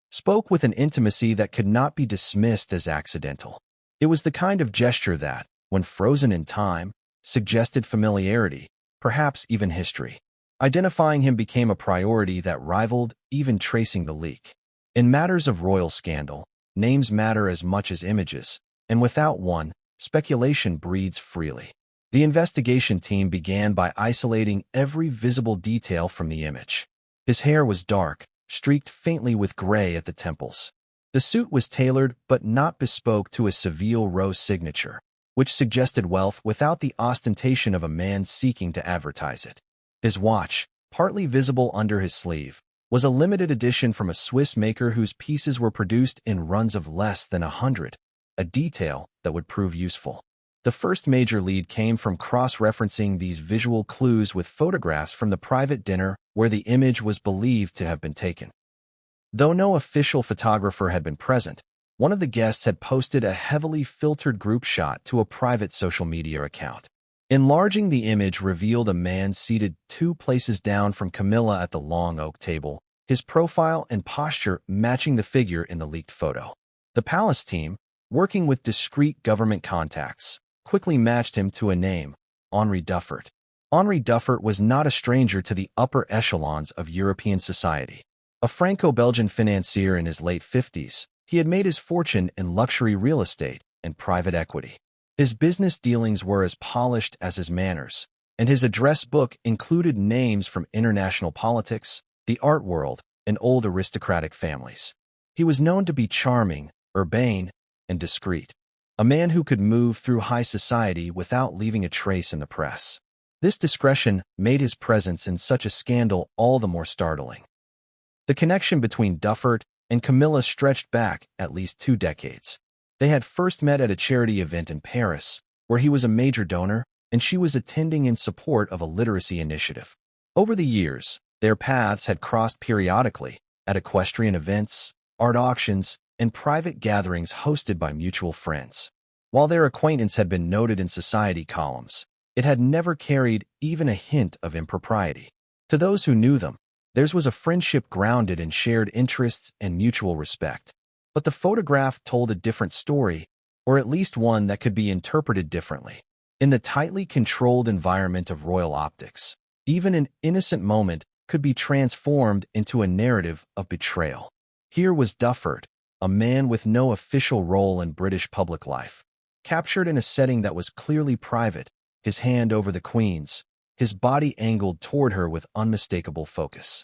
spoke with an intimacy that could not be dismissed as accidental. It was the kind of gesture that, when frozen in time, suggested familiarity, perhaps even history. Identifying him became a priority that rivaled even tracing the leak. In matters of royal scandal, names matter as much as images, and without one, speculation breeds freely. The investigation team began by isolating every visible detail from the image. His hair was dark, streaked faintly with gray at the temples. The suit was tailored but not bespoke to a Seville rose signature, which suggested wealth without the ostentation of a man seeking to advertise it. His watch, partly visible under his sleeve, was a limited edition from a Swiss maker whose pieces were produced in runs of less than 100, a detail that would prove useful. The first major lead came from cross-referencing these visual clues with photographs from the private dinner where the image was believed to have been taken. Though no official photographer had been present, one of the guests had posted a heavily filtered group shot to a private social media account. Enlarging the image revealed a man seated 2 places down from Camilla at the long oak table, his profile and posture matching the figure in the leaked photo. The palace team, working with discreet government contacts, quickly matched him to a name, Henri Duffert. Henri Duffert was not a stranger to the upper echelons of European society. A Franco-Belgian financier in his late 50s, he had made his fortune in luxury real estate and private equity. His business dealings were as polished as his manners, and his address book included names from international politics, the art world, and old aristocratic families. He was known to be charming, urbane, and discreet, a man who could move through high society without leaving a trace in the press. This discretion made his presence in such a scandal all the more startling. The connection between Duffert and Camilla stretched back at least 2 decades. They had first met at a charity event in Paris, where he was a major donor and she was attending in support of a literacy initiative. Over the years, their paths had crossed periodically at equestrian events, art auctions, and private gatherings hosted by mutual friends. While their acquaintance had been noted in society columns, it had never carried even a hint of impropriety. To those who knew them, theirs was a friendship grounded in shared interests and mutual respect. But the photograph told a different story, or at least one that could be interpreted differently. In the tightly controlled environment of royal optics, even an innocent moment could be transformed into a narrative of betrayal. Here was Duffert, a man with no official role in British public life, captured in a setting that was clearly private, his hand over the Queen's, his body angled toward her with unmistakable focus.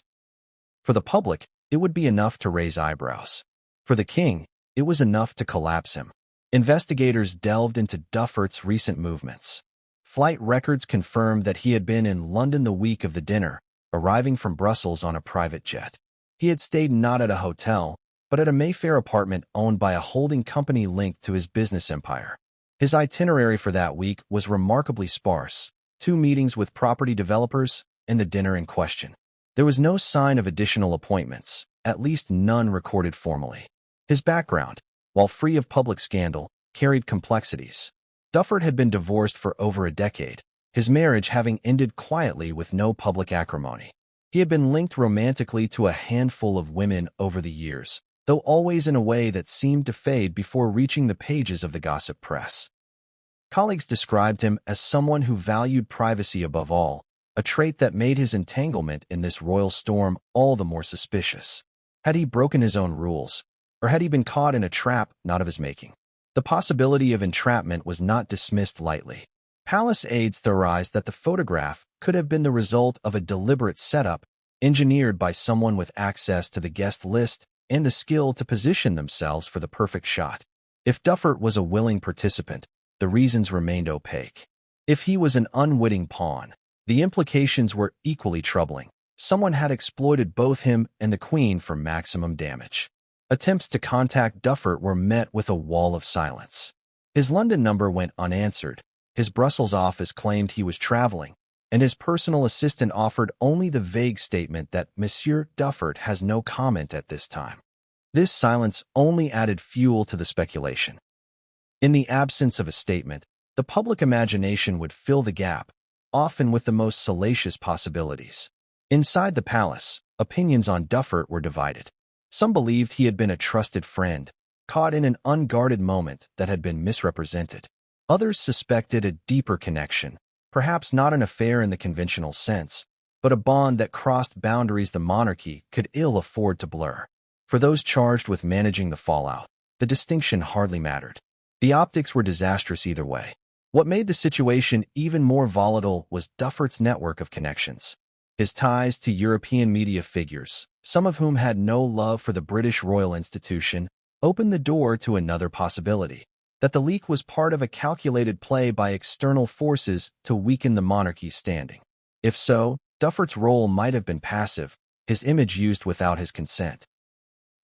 For the public, it would be enough to raise eyebrows. For the king, it was enough to collapse him. Investigators delved into Duffert's recent movements. Flight records confirmed that he had been in London the week of the dinner, arriving from Brussels on a private jet. He had stayed not at a hotel, but at a Mayfair apartment owned by a holding company linked to his business empire. His itinerary for that week was remarkably sparse: 2 meetings with property developers and the dinner in question. There was no sign of additional appointments, at least none recorded formally. His background, while free of public scandal, carried complexities. Duffert had been divorced for over a decade, his marriage having ended quietly with no public acrimony. He had been linked romantically to a handful of women over the years, though always in a way that seemed to fade before reaching the pages of the gossip press. Colleagues described him as someone who valued privacy above all, a trait that made his entanglement in this royal storm all the more suspicious. Had he broken his own rules, or had he been caught in a trap not of his making? The possibility of entrapment was not dismissed lightly. Palace aides theorized that the photograph could have been the result of a deliberate setup engineered by someone with access to the guest list and the skill to position themselves for the perfect shot. If Duffert was a willing participant, the reasons remained opaque. If he was an unwitting pawn, the implications were equally troubling. Someone had exploited both him and the Queen for maximum damage. Attempts to contact Duffert were met with a wall of silence. His London number went unanswered, his Brussels office claimed he was traveling, and his personal assistant offered only the vague statement that Monsieur Duffert has no comment at this time. This silence only added fuel to the speculation. In the absence of a statement, the public imagination would fill the gap, often with the most salacious possibilities. Inside the palace, opinions on Duffert were divided. Some believed he had been a trusted friend, caught in an unguarded moment that had been misrepresented. Others suspected a deeper connection, perhaps not an affair in the conventional sense, but a bond that crossed boundaries the monarchy could ill afford to blur. For those charged with managing the fallout, the distinction hardly mattered. The optics were disastrous either way. What made the situation even more volatile was Duffert's network of connections. His ties to European media figures, some of whom had no love for the British royal institution, opened the door to another possibility, that the leak was part of a calculated play by external forces to weaken the monarchy's standing. If so, Duffert's role might have been passive, his image used without his consent.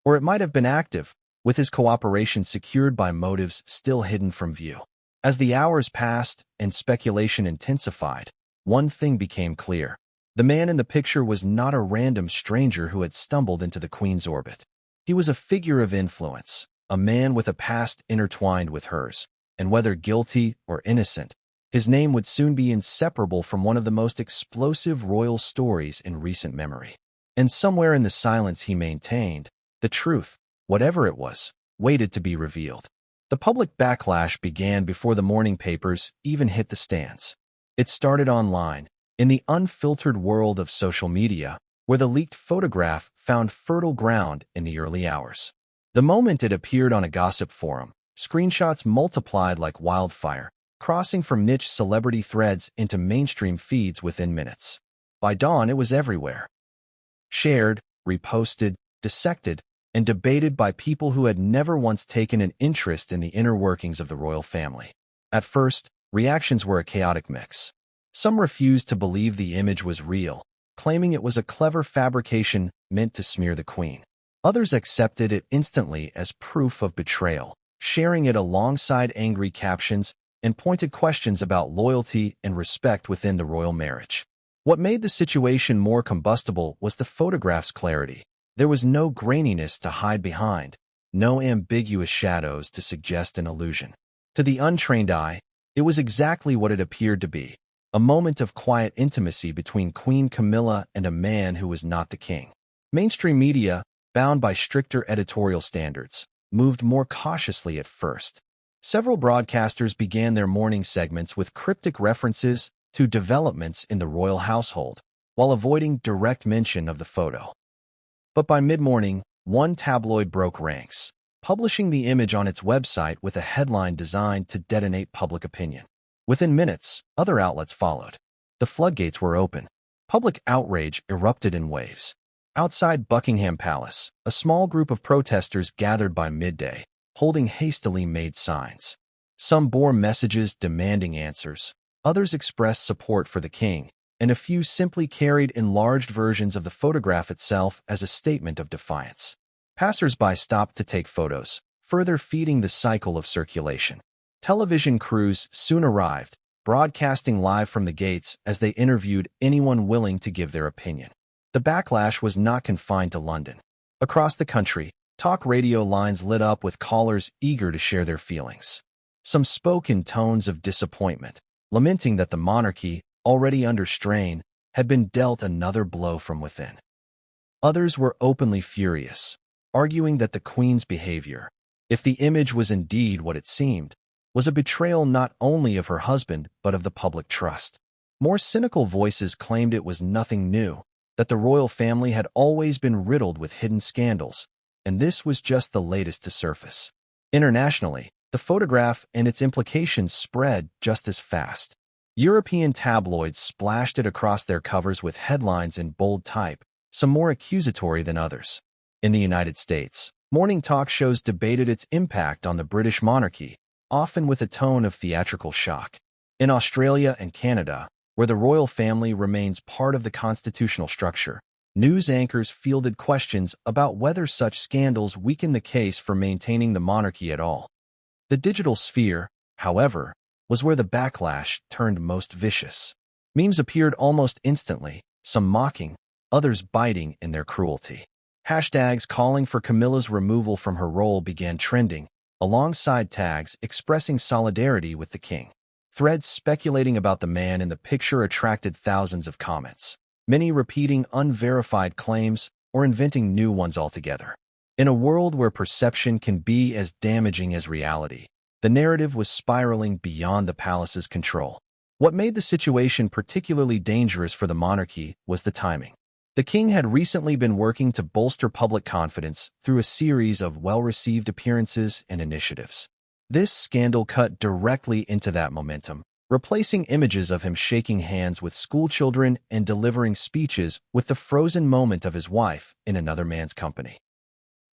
Or it might have been active, with his cooperation secured by motives still hidden from view. As the hours passed and speculation intensified, one thing became clear. The man in the picture was not a random stranger who had stumbled into the Queen's orbit. He was a figure of influence, a man with a past intertwined with hers, and whether guilty or innocent, his name would soon be inseparable from one of the most explosive royal stories in recent memory. And somewhere in the silence he maintained, the truth, whatever it was, waited to be revealed. The public backlash began before the morning papers even hit the stands. It started online, in the unfiltered world of social media, where the leaked photograph found fertile ground in the early hours. The moment it appeared on a gossip forum, screenshots multiplied like wildfire, crossing from niche celebrity threads into mainstream feeds within minutes. By dawn, it was everywhere. Shared, reposted, dissected, and debated by people who had never once taken an interest in the inner workings of the royal family. At first, reactions were a chaotic mix. Some refused to believe the image was real, claiming it was a clever fabrication meant to smear the Queen. Others accepted it instantly as proof of betrayal, sharing it alongside angry captions and pointed questions about loyalty and respect within the royal marriage. What made the situation more combustible was the photograph's clarity. There was no graininess to hide behind, no ambiguous shadows to suggest an illusion. To the untrained eye, it was exactly what it appeared to be, a moment of quiet intimacy between Queen Camilla and a man who was not the king. Mainstream media, bound by stricter editorial standards, moved more cautiously at first. Several broadcasters began their morning segments with cryptic references to developments in the royal household, while avoiding direct mention of the photo. But by mid-morning, one tabloid broke ranks, publishing the image on its website with a headline designed to detonate public opinion. Within minutes, other outlets followed. The floodgates were open. Public outrage erupted in waves. Outside Buckingham Palace, a small group of protesters gathered by midday, holding hastily made signs. Some bore messages demanding answers, others expressed support for the king, and a few simply carried enlarged versions of the photograph itself as a statement of defiance. Passers-by stopped to take photos, further feeding the cycle of circulation. Television crews soon arrived, broadcasting live from the gates as they interviewed anyone willing to give their opinion. The backlash was not confined to London. Across the country, talk radio lines lit up with callers eager to share their feelings. Some spoke in tones of disappointment, lamenting that the monarchy, already under strain, had been dealt another blow from within. Others were openly furious, arguing that the Queen's behavior, if the image was indeed what it seemed, was a betrayal not only of her husband but of the public trust. More cynical voices claimed it was nothing new, that the royal family had always been riddled with hidden scandals, and this was just the latest to surface. Internationally, the photograph and its implications spread just as fast. European tabloids splashed it across their covers with headlines in bold type, some more accusatory than others. In the United States, morning talk shows debated its impact on the British monarchy, often with a tone of theatrical shock. In Australia and Canada, where the royal family remains part of the constitutional structure, news anchors fielded questions about whether such scandals weaken the case for maintaining the monarchy at all. The digital sphere, however, was where the backlash turned most vicious. Memes appeared almost instantly, some mocking, others biting in their cruelty. Hashtags calling for Camilla's removal from her role began trending, alongside tags expressing solidarity with the king. Threads speculating about the man in the picture attracted thousands of comments, many repeating unverified claims or inventing new ones altogether. In a world where perception can be as damaging as reality, the narrative was spiraling beyond the palace's control. What made the situation particularly dangerous for the monarchy was the timing. The king had recently been working to bolster public confidence through a series of well-received appearances and initiatives. This scandal cut directly into that momentum, replacing images of him shaking hands with schoolchildren and delivering speeches with the frozen moment of his wife in another man's company.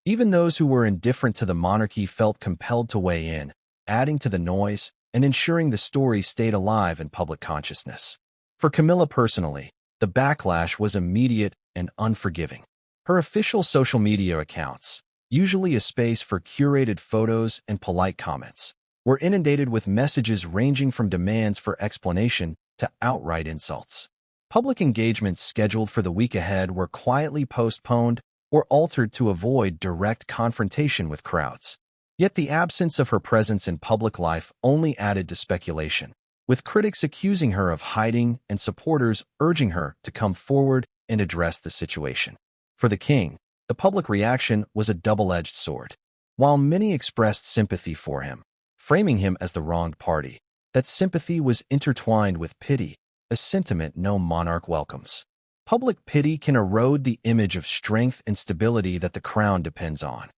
Even those who were indifferent to the monarchy felt compelled to weigh in, adding to the noise and ensuring the story stayed alive in public consciousness. For Camilla personally, the backlash was immediate and unforgiving. Her official social media accounts, usually a space for curated photos and polite comments, were inundated with messages ranging from demands for explanation to outright insults. Public engagements scheduled for the week ahead were quietly postponed or altered to avoid direct confrontation with crowds. Yet the absence of her presence in public life only added to speculation, with critics accusing her of hiding and supporters urging her to come forward and address the situation. For the king, the public reaction was a double-edged sword. While many expressed sympathy for him, framing him as the wronged party, that sympathy was intertwined with pity, a sentiment no monarch welcomes. Public pity can erode the image of strength and stability that the crown depends on.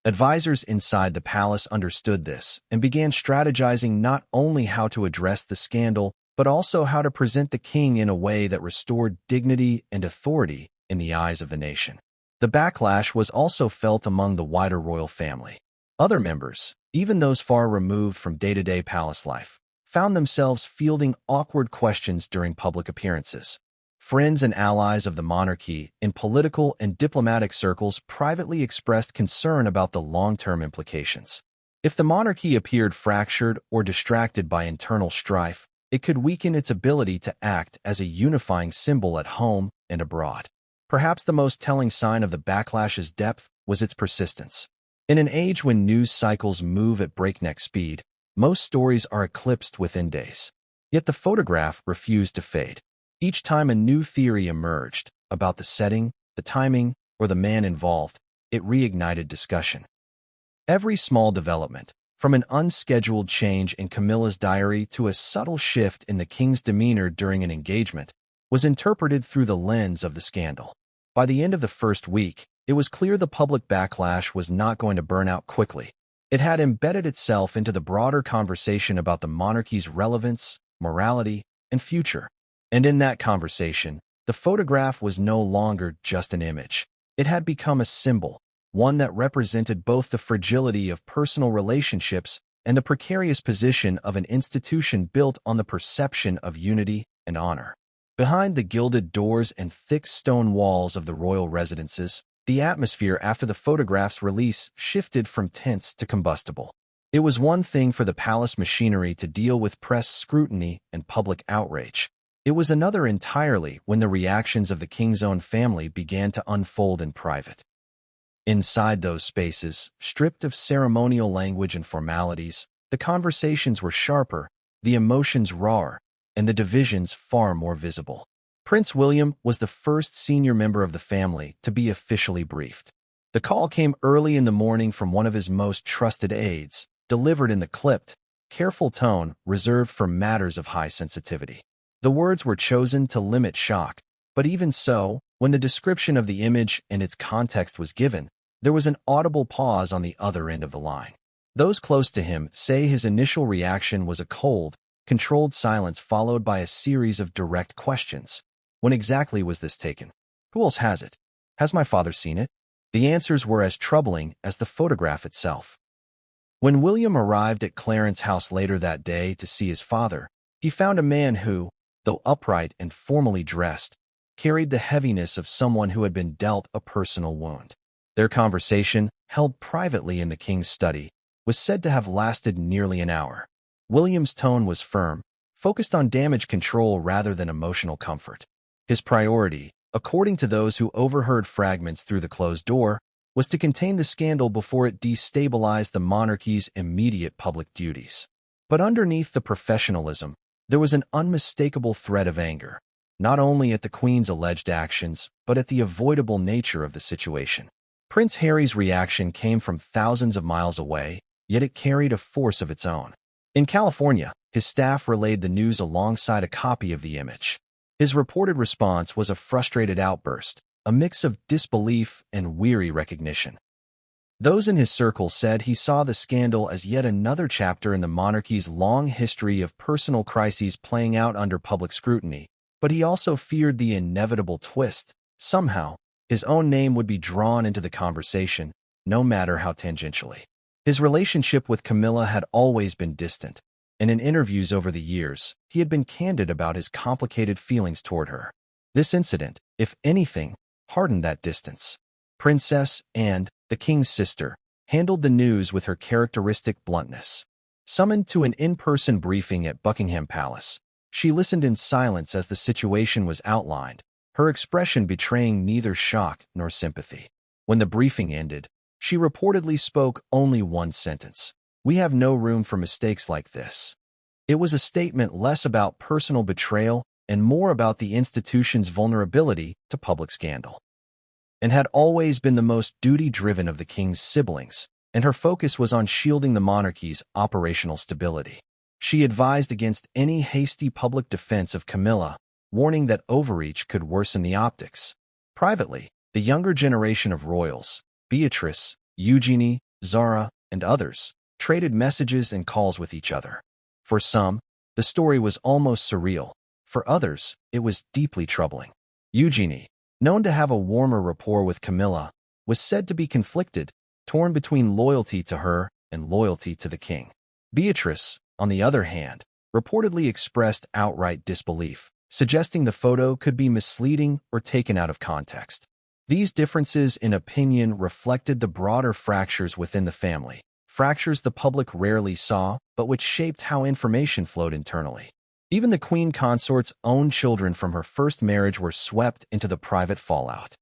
Advisors inside the palace understood this and began strategizing not only how to address the scandal, but also how to present the king in a way that restored dignity and authority in the eyes of the nation. The backlash was also felt among the wider royal family. Other members, even those far removed from day-to-day palace life, found themselves fielding awkward questions during public appearances. Friends and allies of the monarchy in political and diplomatic circles privately expressed concern about the long-term implications. If the monarchy appeared fractured or distracted by internal strife, it could weaken its ability to act as a unifying symbol at home and abroad. Perhaps the most telling sign of the backlash's depth was its persistence. In an age when news cycles move at breakneck speed, most stories are eclipsed within days. Yet the photograph refused to fade. Each time a new theory emerged about the setting, the timing, or the man involved, it reignited discussion. Every small development, from an unscheduled change in Camilla's diary to a subtle shift in the king's demeanor during an engagement, was interpreted through the lens of the scandal. By the end of the first week, it was clear the public backlash was not going to burn out quickly. It had embedded itself into the broader conversation about the monarchy's relevance, morality, and future. And in that conversation, the photograph was no longer just an image. It had become a symbol, one that represented both the fragility of personal relationships and the precarious position of an institution built on the perception of unity and honor. Behind the gilded doors and thick stone walls of the royal residences, the atmosphere after the photograph's release shifted from tense to combustible. It was one thing for the palace machinery to deal with press scrutiny and public outrage. It was another entirely when the reactions of the king's own family began to unfold in private. Inside those spaces, stripped of ceremonial language and formalities, the conversations were sharper, the emotions rawer, and the divisions far more visible. Prince William was the first senior member of the family to be officially briefed. The call came early in the morning from one of his most trusted aides, delivered in the clipped, careful tone reserved for matters of high sensitivity. The words were chosen to limit shock, but even so, when the description of the image and its context was given, there was an audible pause on the other end of the line. Those close to him say his initial reaction was a cold, controlled silence followed by a series of direct questions. When exactly was this taken? Who else has it? Has my father seen it? The answers were as troubling as the photograph itself. When William arrived at Clarence House later that day to see his father, he found a man who, though upright and formally dressed, carried the heaviness of someone who had been dealt a personal wound. Their conversation, held privately in the king's study, was said to have lasted nearly an hour. William's tone was firm, focused on damage control rather than emotional comfort. His priority, according to those who overheard fragments through the closed door, was to contain the scandal before it destabilized the monarchy's immediate public duties. But underneath the professionalism, there was an unmistakable thread of anger, not only at the Queen's alleged actions, but at the avoidable nature of the situation. Prince Harry's reaction came from thousands of miles away, yet it carried a force of its own. In California, his staff relayed the news alongside a copy of the image. His reported response was a frustrated outburst, a mix of disbelief and weary recognition. Those in his circle said he saw the scandal as yet another chapter in the monarchy's long history of personal crises playing out under public scrutiny, but he also feared the inevitable twist. Somehow, his own name would be drawn into the conversation, no matter how tangentially. His relationship with Camilla had always been distant, and in interviews over the years, he had been candid about his complicated feelings toward her. This incident, if anything, hardened that distance. Princess Anne, the king's sister, handled the news with her characteristic bluntness. Summoned to an in-person briefing at Buckingham Palace, she listened in silence as the situation was outlined, her expression betraying neither shock nor sympathy. When the briefing ended, she reportedly spoke only one sentence: "We have no room for mistakes like this." It was a statement less about personal betrayal and more about the institution's vulnerability to public scandal. And had always been the most duty-driven of the king's siblings, and her focus was on shielding the monarchy's operational stability. She advised against any hasty public defense of Camilla, warning that overreach could worsen the optics. Privately, the younger generation of royals, Beatrice, Eugenie, Zara, and others, traded messages and calls with each other. For some, the story was almost surreal. For others, it was deeply troubling. Eugenie, known to have a warmer rapport with Camilla, was said to be conflicted, torn between loyalty to her and loyalty to the king. Beatrice, on the other hand, reportedly expressed outright disbelief, suggesting the photo could be misleading or taken out of context. These differences in opinion reflected the broader fractures within the family, fractures the public rarely saw, but which shaped how information flowed internally. Even the queen consort's own children from her first marriage were swept into the private fallout.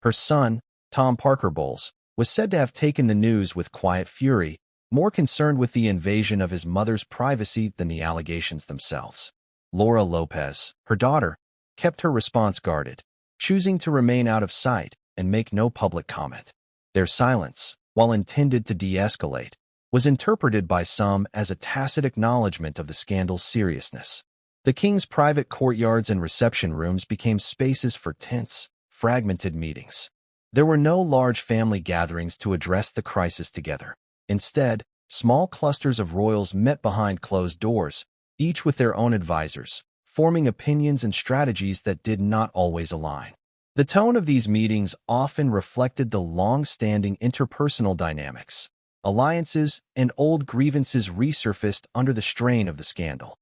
Her son, Tom Parker Bowles, was said to have taken the news with quiet fury, more concerned with the invasion of his mother's privacy than the allegations themselves. Laura Lopez, her daughter, kept her response guarded, choosing to remain out of sight and make no public comment. Their silence, while intended to de-escalate, was interpreted by some as a tacit acknowledgement of the scandal's seriousness. The king's private courtyards and reception rooms became spaces for tense, fragmented meetings. There were no large family gatherings to address the crisis together. Instead, small clusters of royals met behind closed doors, each with their own advisors, forming opinions and strategies that did not always align. The tone of these meetings often reflected the long-standing interpersonal dynamics. Alliances and old grievances resurfaced under the strain of the scandal.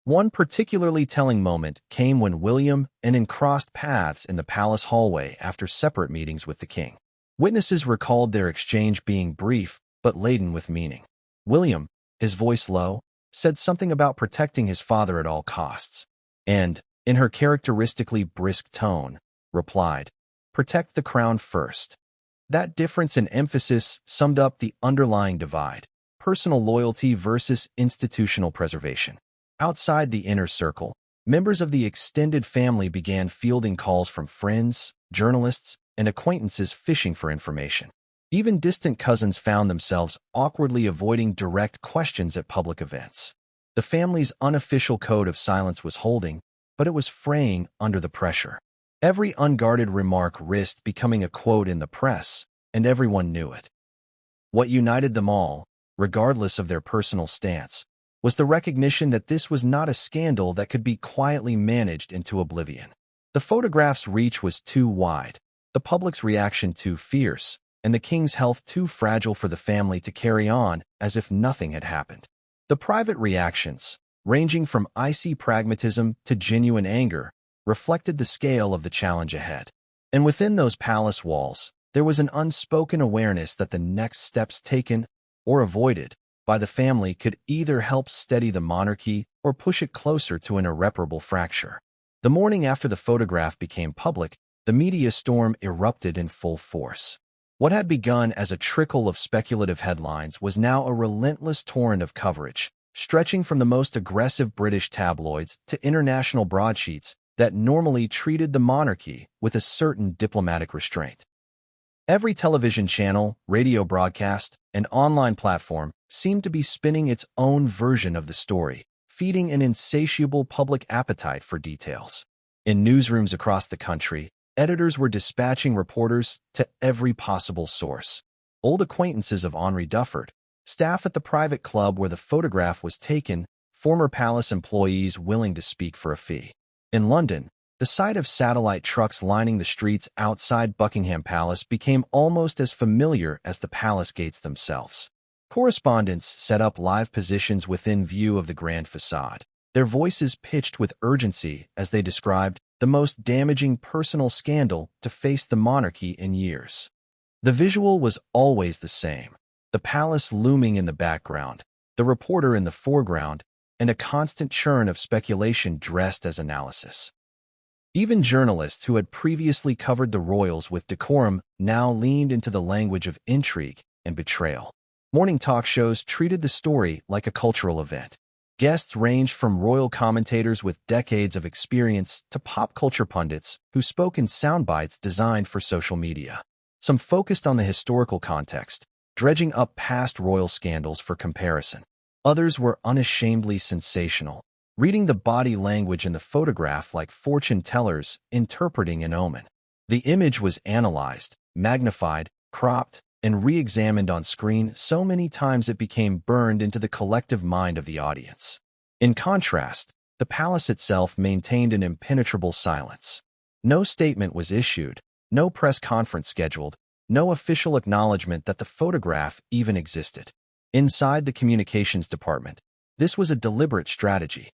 One particularly telling moment came when William and Anne crossed paths in the palace hallway after separate meetings with the king. Witnesses recalled their exchange being brief but laden with meaning. William, his voice low, said something about protecting his father at all costs, and, in her characteristically brisk tone, replied, "Protect the crown first." That difference in emphasis summed up the underlying divide: personal loyalty versus institutional preservation. Outside the inner circle, members of the extended family began fielding calls from friends, journalists, and acquaintances fishing for information. Even distant cousins found themselves awkwardly avoiding direct questions at public events. The family's unofficial code of silence was holding, but it was fraying under the pressure. Every unguarded remark risked becoming a quote in the press, and everyone knew it. What united them all, regardless of their personal stance, was the recognition that this was not a scandal that could be quietly managed into oblivion. The photograph's reach was too wide, the public's reaction too fierce, and the king's health too fragile for the family to carry on as if nothing had happened. The private reactions, ranging from icy pragmatism to genuine anger, reflected the scale of the challenge ahead. And within those palace walls, there was an unspoken awareness that the next steps taken, or avoided, by the family could either help steady the monarchy or push it closer to an irreparable fracture. The morning after the photograph became public, the media storm erupted in full force. What had begun as a trickle of speculative headlines was now a relentless torrent of coverage, stretching from the most aggressive British tabloids to international broadsheets that normally treated the monarchy with a certain diplomatic restraint. Every television channel, radio broadcast, and online platform seemed to be spinning its own version of the story, feeding an insatiable public appetite for details. In newsrooms across the country, editors were dispatching reporters to every possible source. old acquaintances of Henri Duffert, staff at the private club where the photograph was taken, former palace employees willing to speak for a fee. In London, the sight of satellite trucks lining the streets outside Buckingham Palace became almost as familiar as the palace gates themselves. Correspondents set up live positions within view of the grand facade, their voices pitched with urgency as they described the most damaging personal scandal to face the monarchy in years. The visual was always the same, the palace looming in the background, the reporter in the foreground, and a constant churn of speculation dressed as analysis. Even journalists who had previously covered the royals with decorum now leaned into the language of intrigue and betrayal. Morning talk shows treated the story like a cultural event. Guests ranged from royal commentators with decades of experience to pop culture pundits who spoke in soundbites designed for social media. Some focused on the historical context, dredging up past royal scandals for comparison. Others were unashamedly sensational, reading the body language in the photograph like fortune tellers interpreting an omen. The image was analyzed, magnified, cropped, and re-examined on screen so many times it became burned into the collective mind of the audience. In contrast, the palace itself maintained an impenetrable silence. No statement was issued, no press conference scheduled, no official acknowledgement that the photograph even existed. Inside the communications department, this was a deliberate strategy.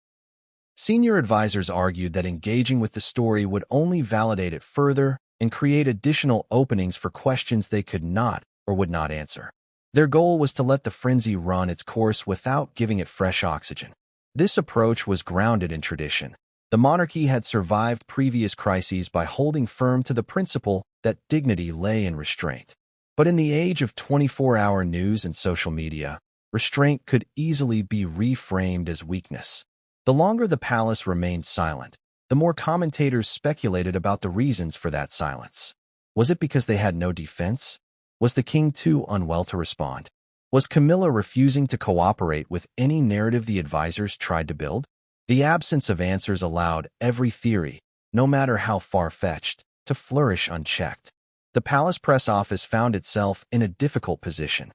Senior advisors argued that engaging with the story would only validate it further and create additional openings for questions they could not or would not answer. Their goal was to let the frenzy run its course without giving it fresh oxygen. This approach was grounded in tradition. The monarchy had survived previous crises by holding firm to the principle that dignity lay in restraint. But in the age of 24-hour news and social media, restraint could easily be reframed as weakness. The longer the palace remained silent, the more commentators speculated about the reasons for that silence. Was it because they had no defense? Was the king too unwell to respond? Was Camilla refusing to cooperate with any narrative the advisors tried to build? The absence of answers allowed every theory, no matter how far-fetched, to flourish unchecked. The palace press office found itself in a difficult position.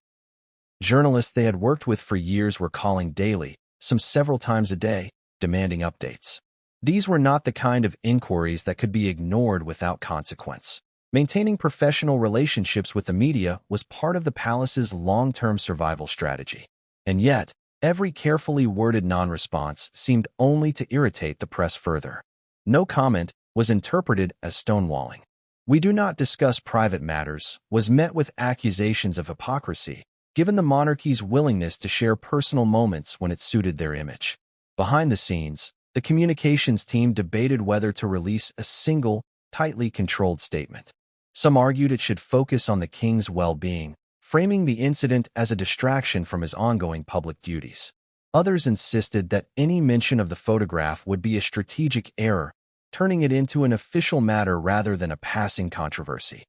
Journalists they had worked with for years were calling daily, some several times a day, demanding updates. These were not the kind of inquiries that could be ignored without consequence. Maintaining professional relationships with the media was part of the palace's long-term survival strategy. And yet, every carefully worded non-response seemed only to irritate the press further. No comment was interpreted as stonewalling. "We do not discuss private matters" was met with accusations of hypocrisy, given the monarchy's willingness to share personal moments when it suited their image. Behind the scenes, the communications team debated whether to release a single, tightly controlled statement. Some argued it should focus on the king's well-being, framing the incident as a distraction from his ongoing public duties. Others insisted that any mention of the photograph would be a strategic error, turning it into an official matter rather than a passing controversy.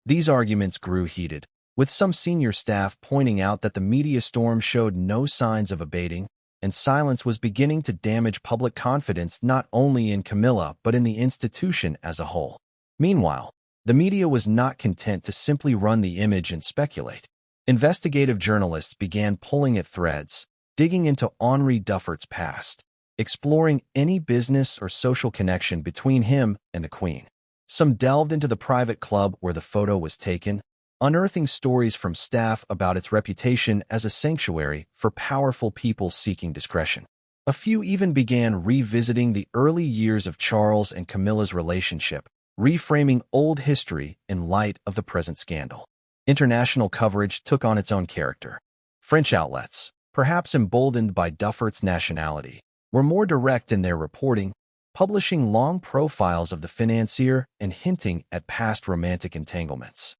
These arguments grew heated, with some senior staff pointing out that the media storm showed no signs of abating, and silence was beginning to damage public confidence not only in Camilla but in the institution as a whole. Meanwhile, the media was not content to simply run the image and speculate. Investigative journalists began pulling at threads, digging into Henri Duffert's past, exploring any business or social connection between him and the Queen. Some delved into the private club where the photo was taken, unearthing stories from staff about its reputation as a sanctuary for powerful people seeking discretion. A few even began revisiting the early years of Charles and Camilla's relationship, reframing old history in light of the present scandal. International coverage took on its own character. French outlets, perhaps emboldened by Duffert's nationality, were more direct in their reporting, publishing long profiles of the financier and hinting at past romantic entanglements.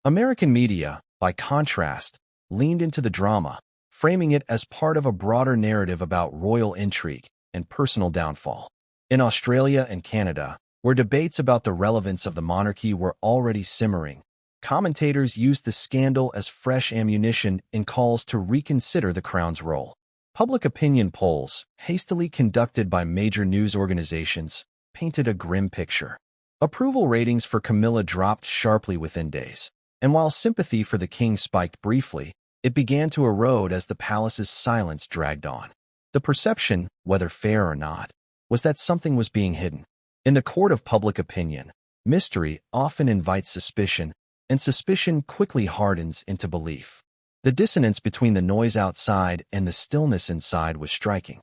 American media, by contrast, leaned into the drama, framing it as part of a broader narrative about royal intrigue and personal downfall. In Australia and Canada, where debates about the relevance of the monarchy were already simmering, commentators used the scandal as fresh ammunition in calls to reconsider the crown's role. Public opinion polls, hastily conducted by major news organizations, painted a grim picture. Approval ratings for Camilla dropped sharply within days. And while sympathy for the king spiked briefly, it began to erode as the palace's silence dragged on. The perception, whether fair or not, was that something was being hidden. In the court of public opinion, mystery often invites suspicion, and suspicion quickly hardens into belief. The dissonance between the noise outside and the stillness inside was striking.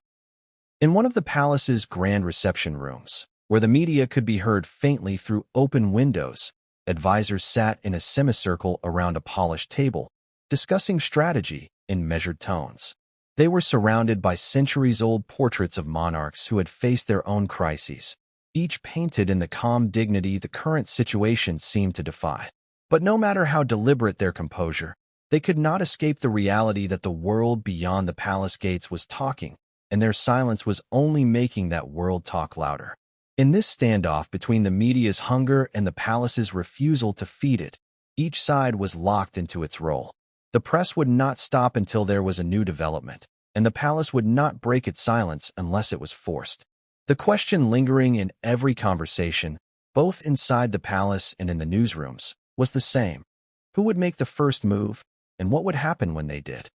In one of the palace's grand reception rooms, where the media could be heard faintly through open windows, advisors sat in a semicircle around a polished table, discussing strategy in measured tones. They were surrounded by centuries-old portraits of monarchs who had faced their own crises, each painted in the calm dignity the current situation seemed to defy. But no matter how deliberate their composure, they could not escape the reality that the world beyond the palace gates was talking, and their silence was only making that world talk louder. In this standoff between the media's hunger and the palace's refusal to feed it, each side was locked into its role. The press would not stop until there was a new development, and the palace would not break its silence unless it was forced. The question lingering in every conversation, both inside the palace and in the newsrooms, was the same. Who would make the first move, and what would happen when they did?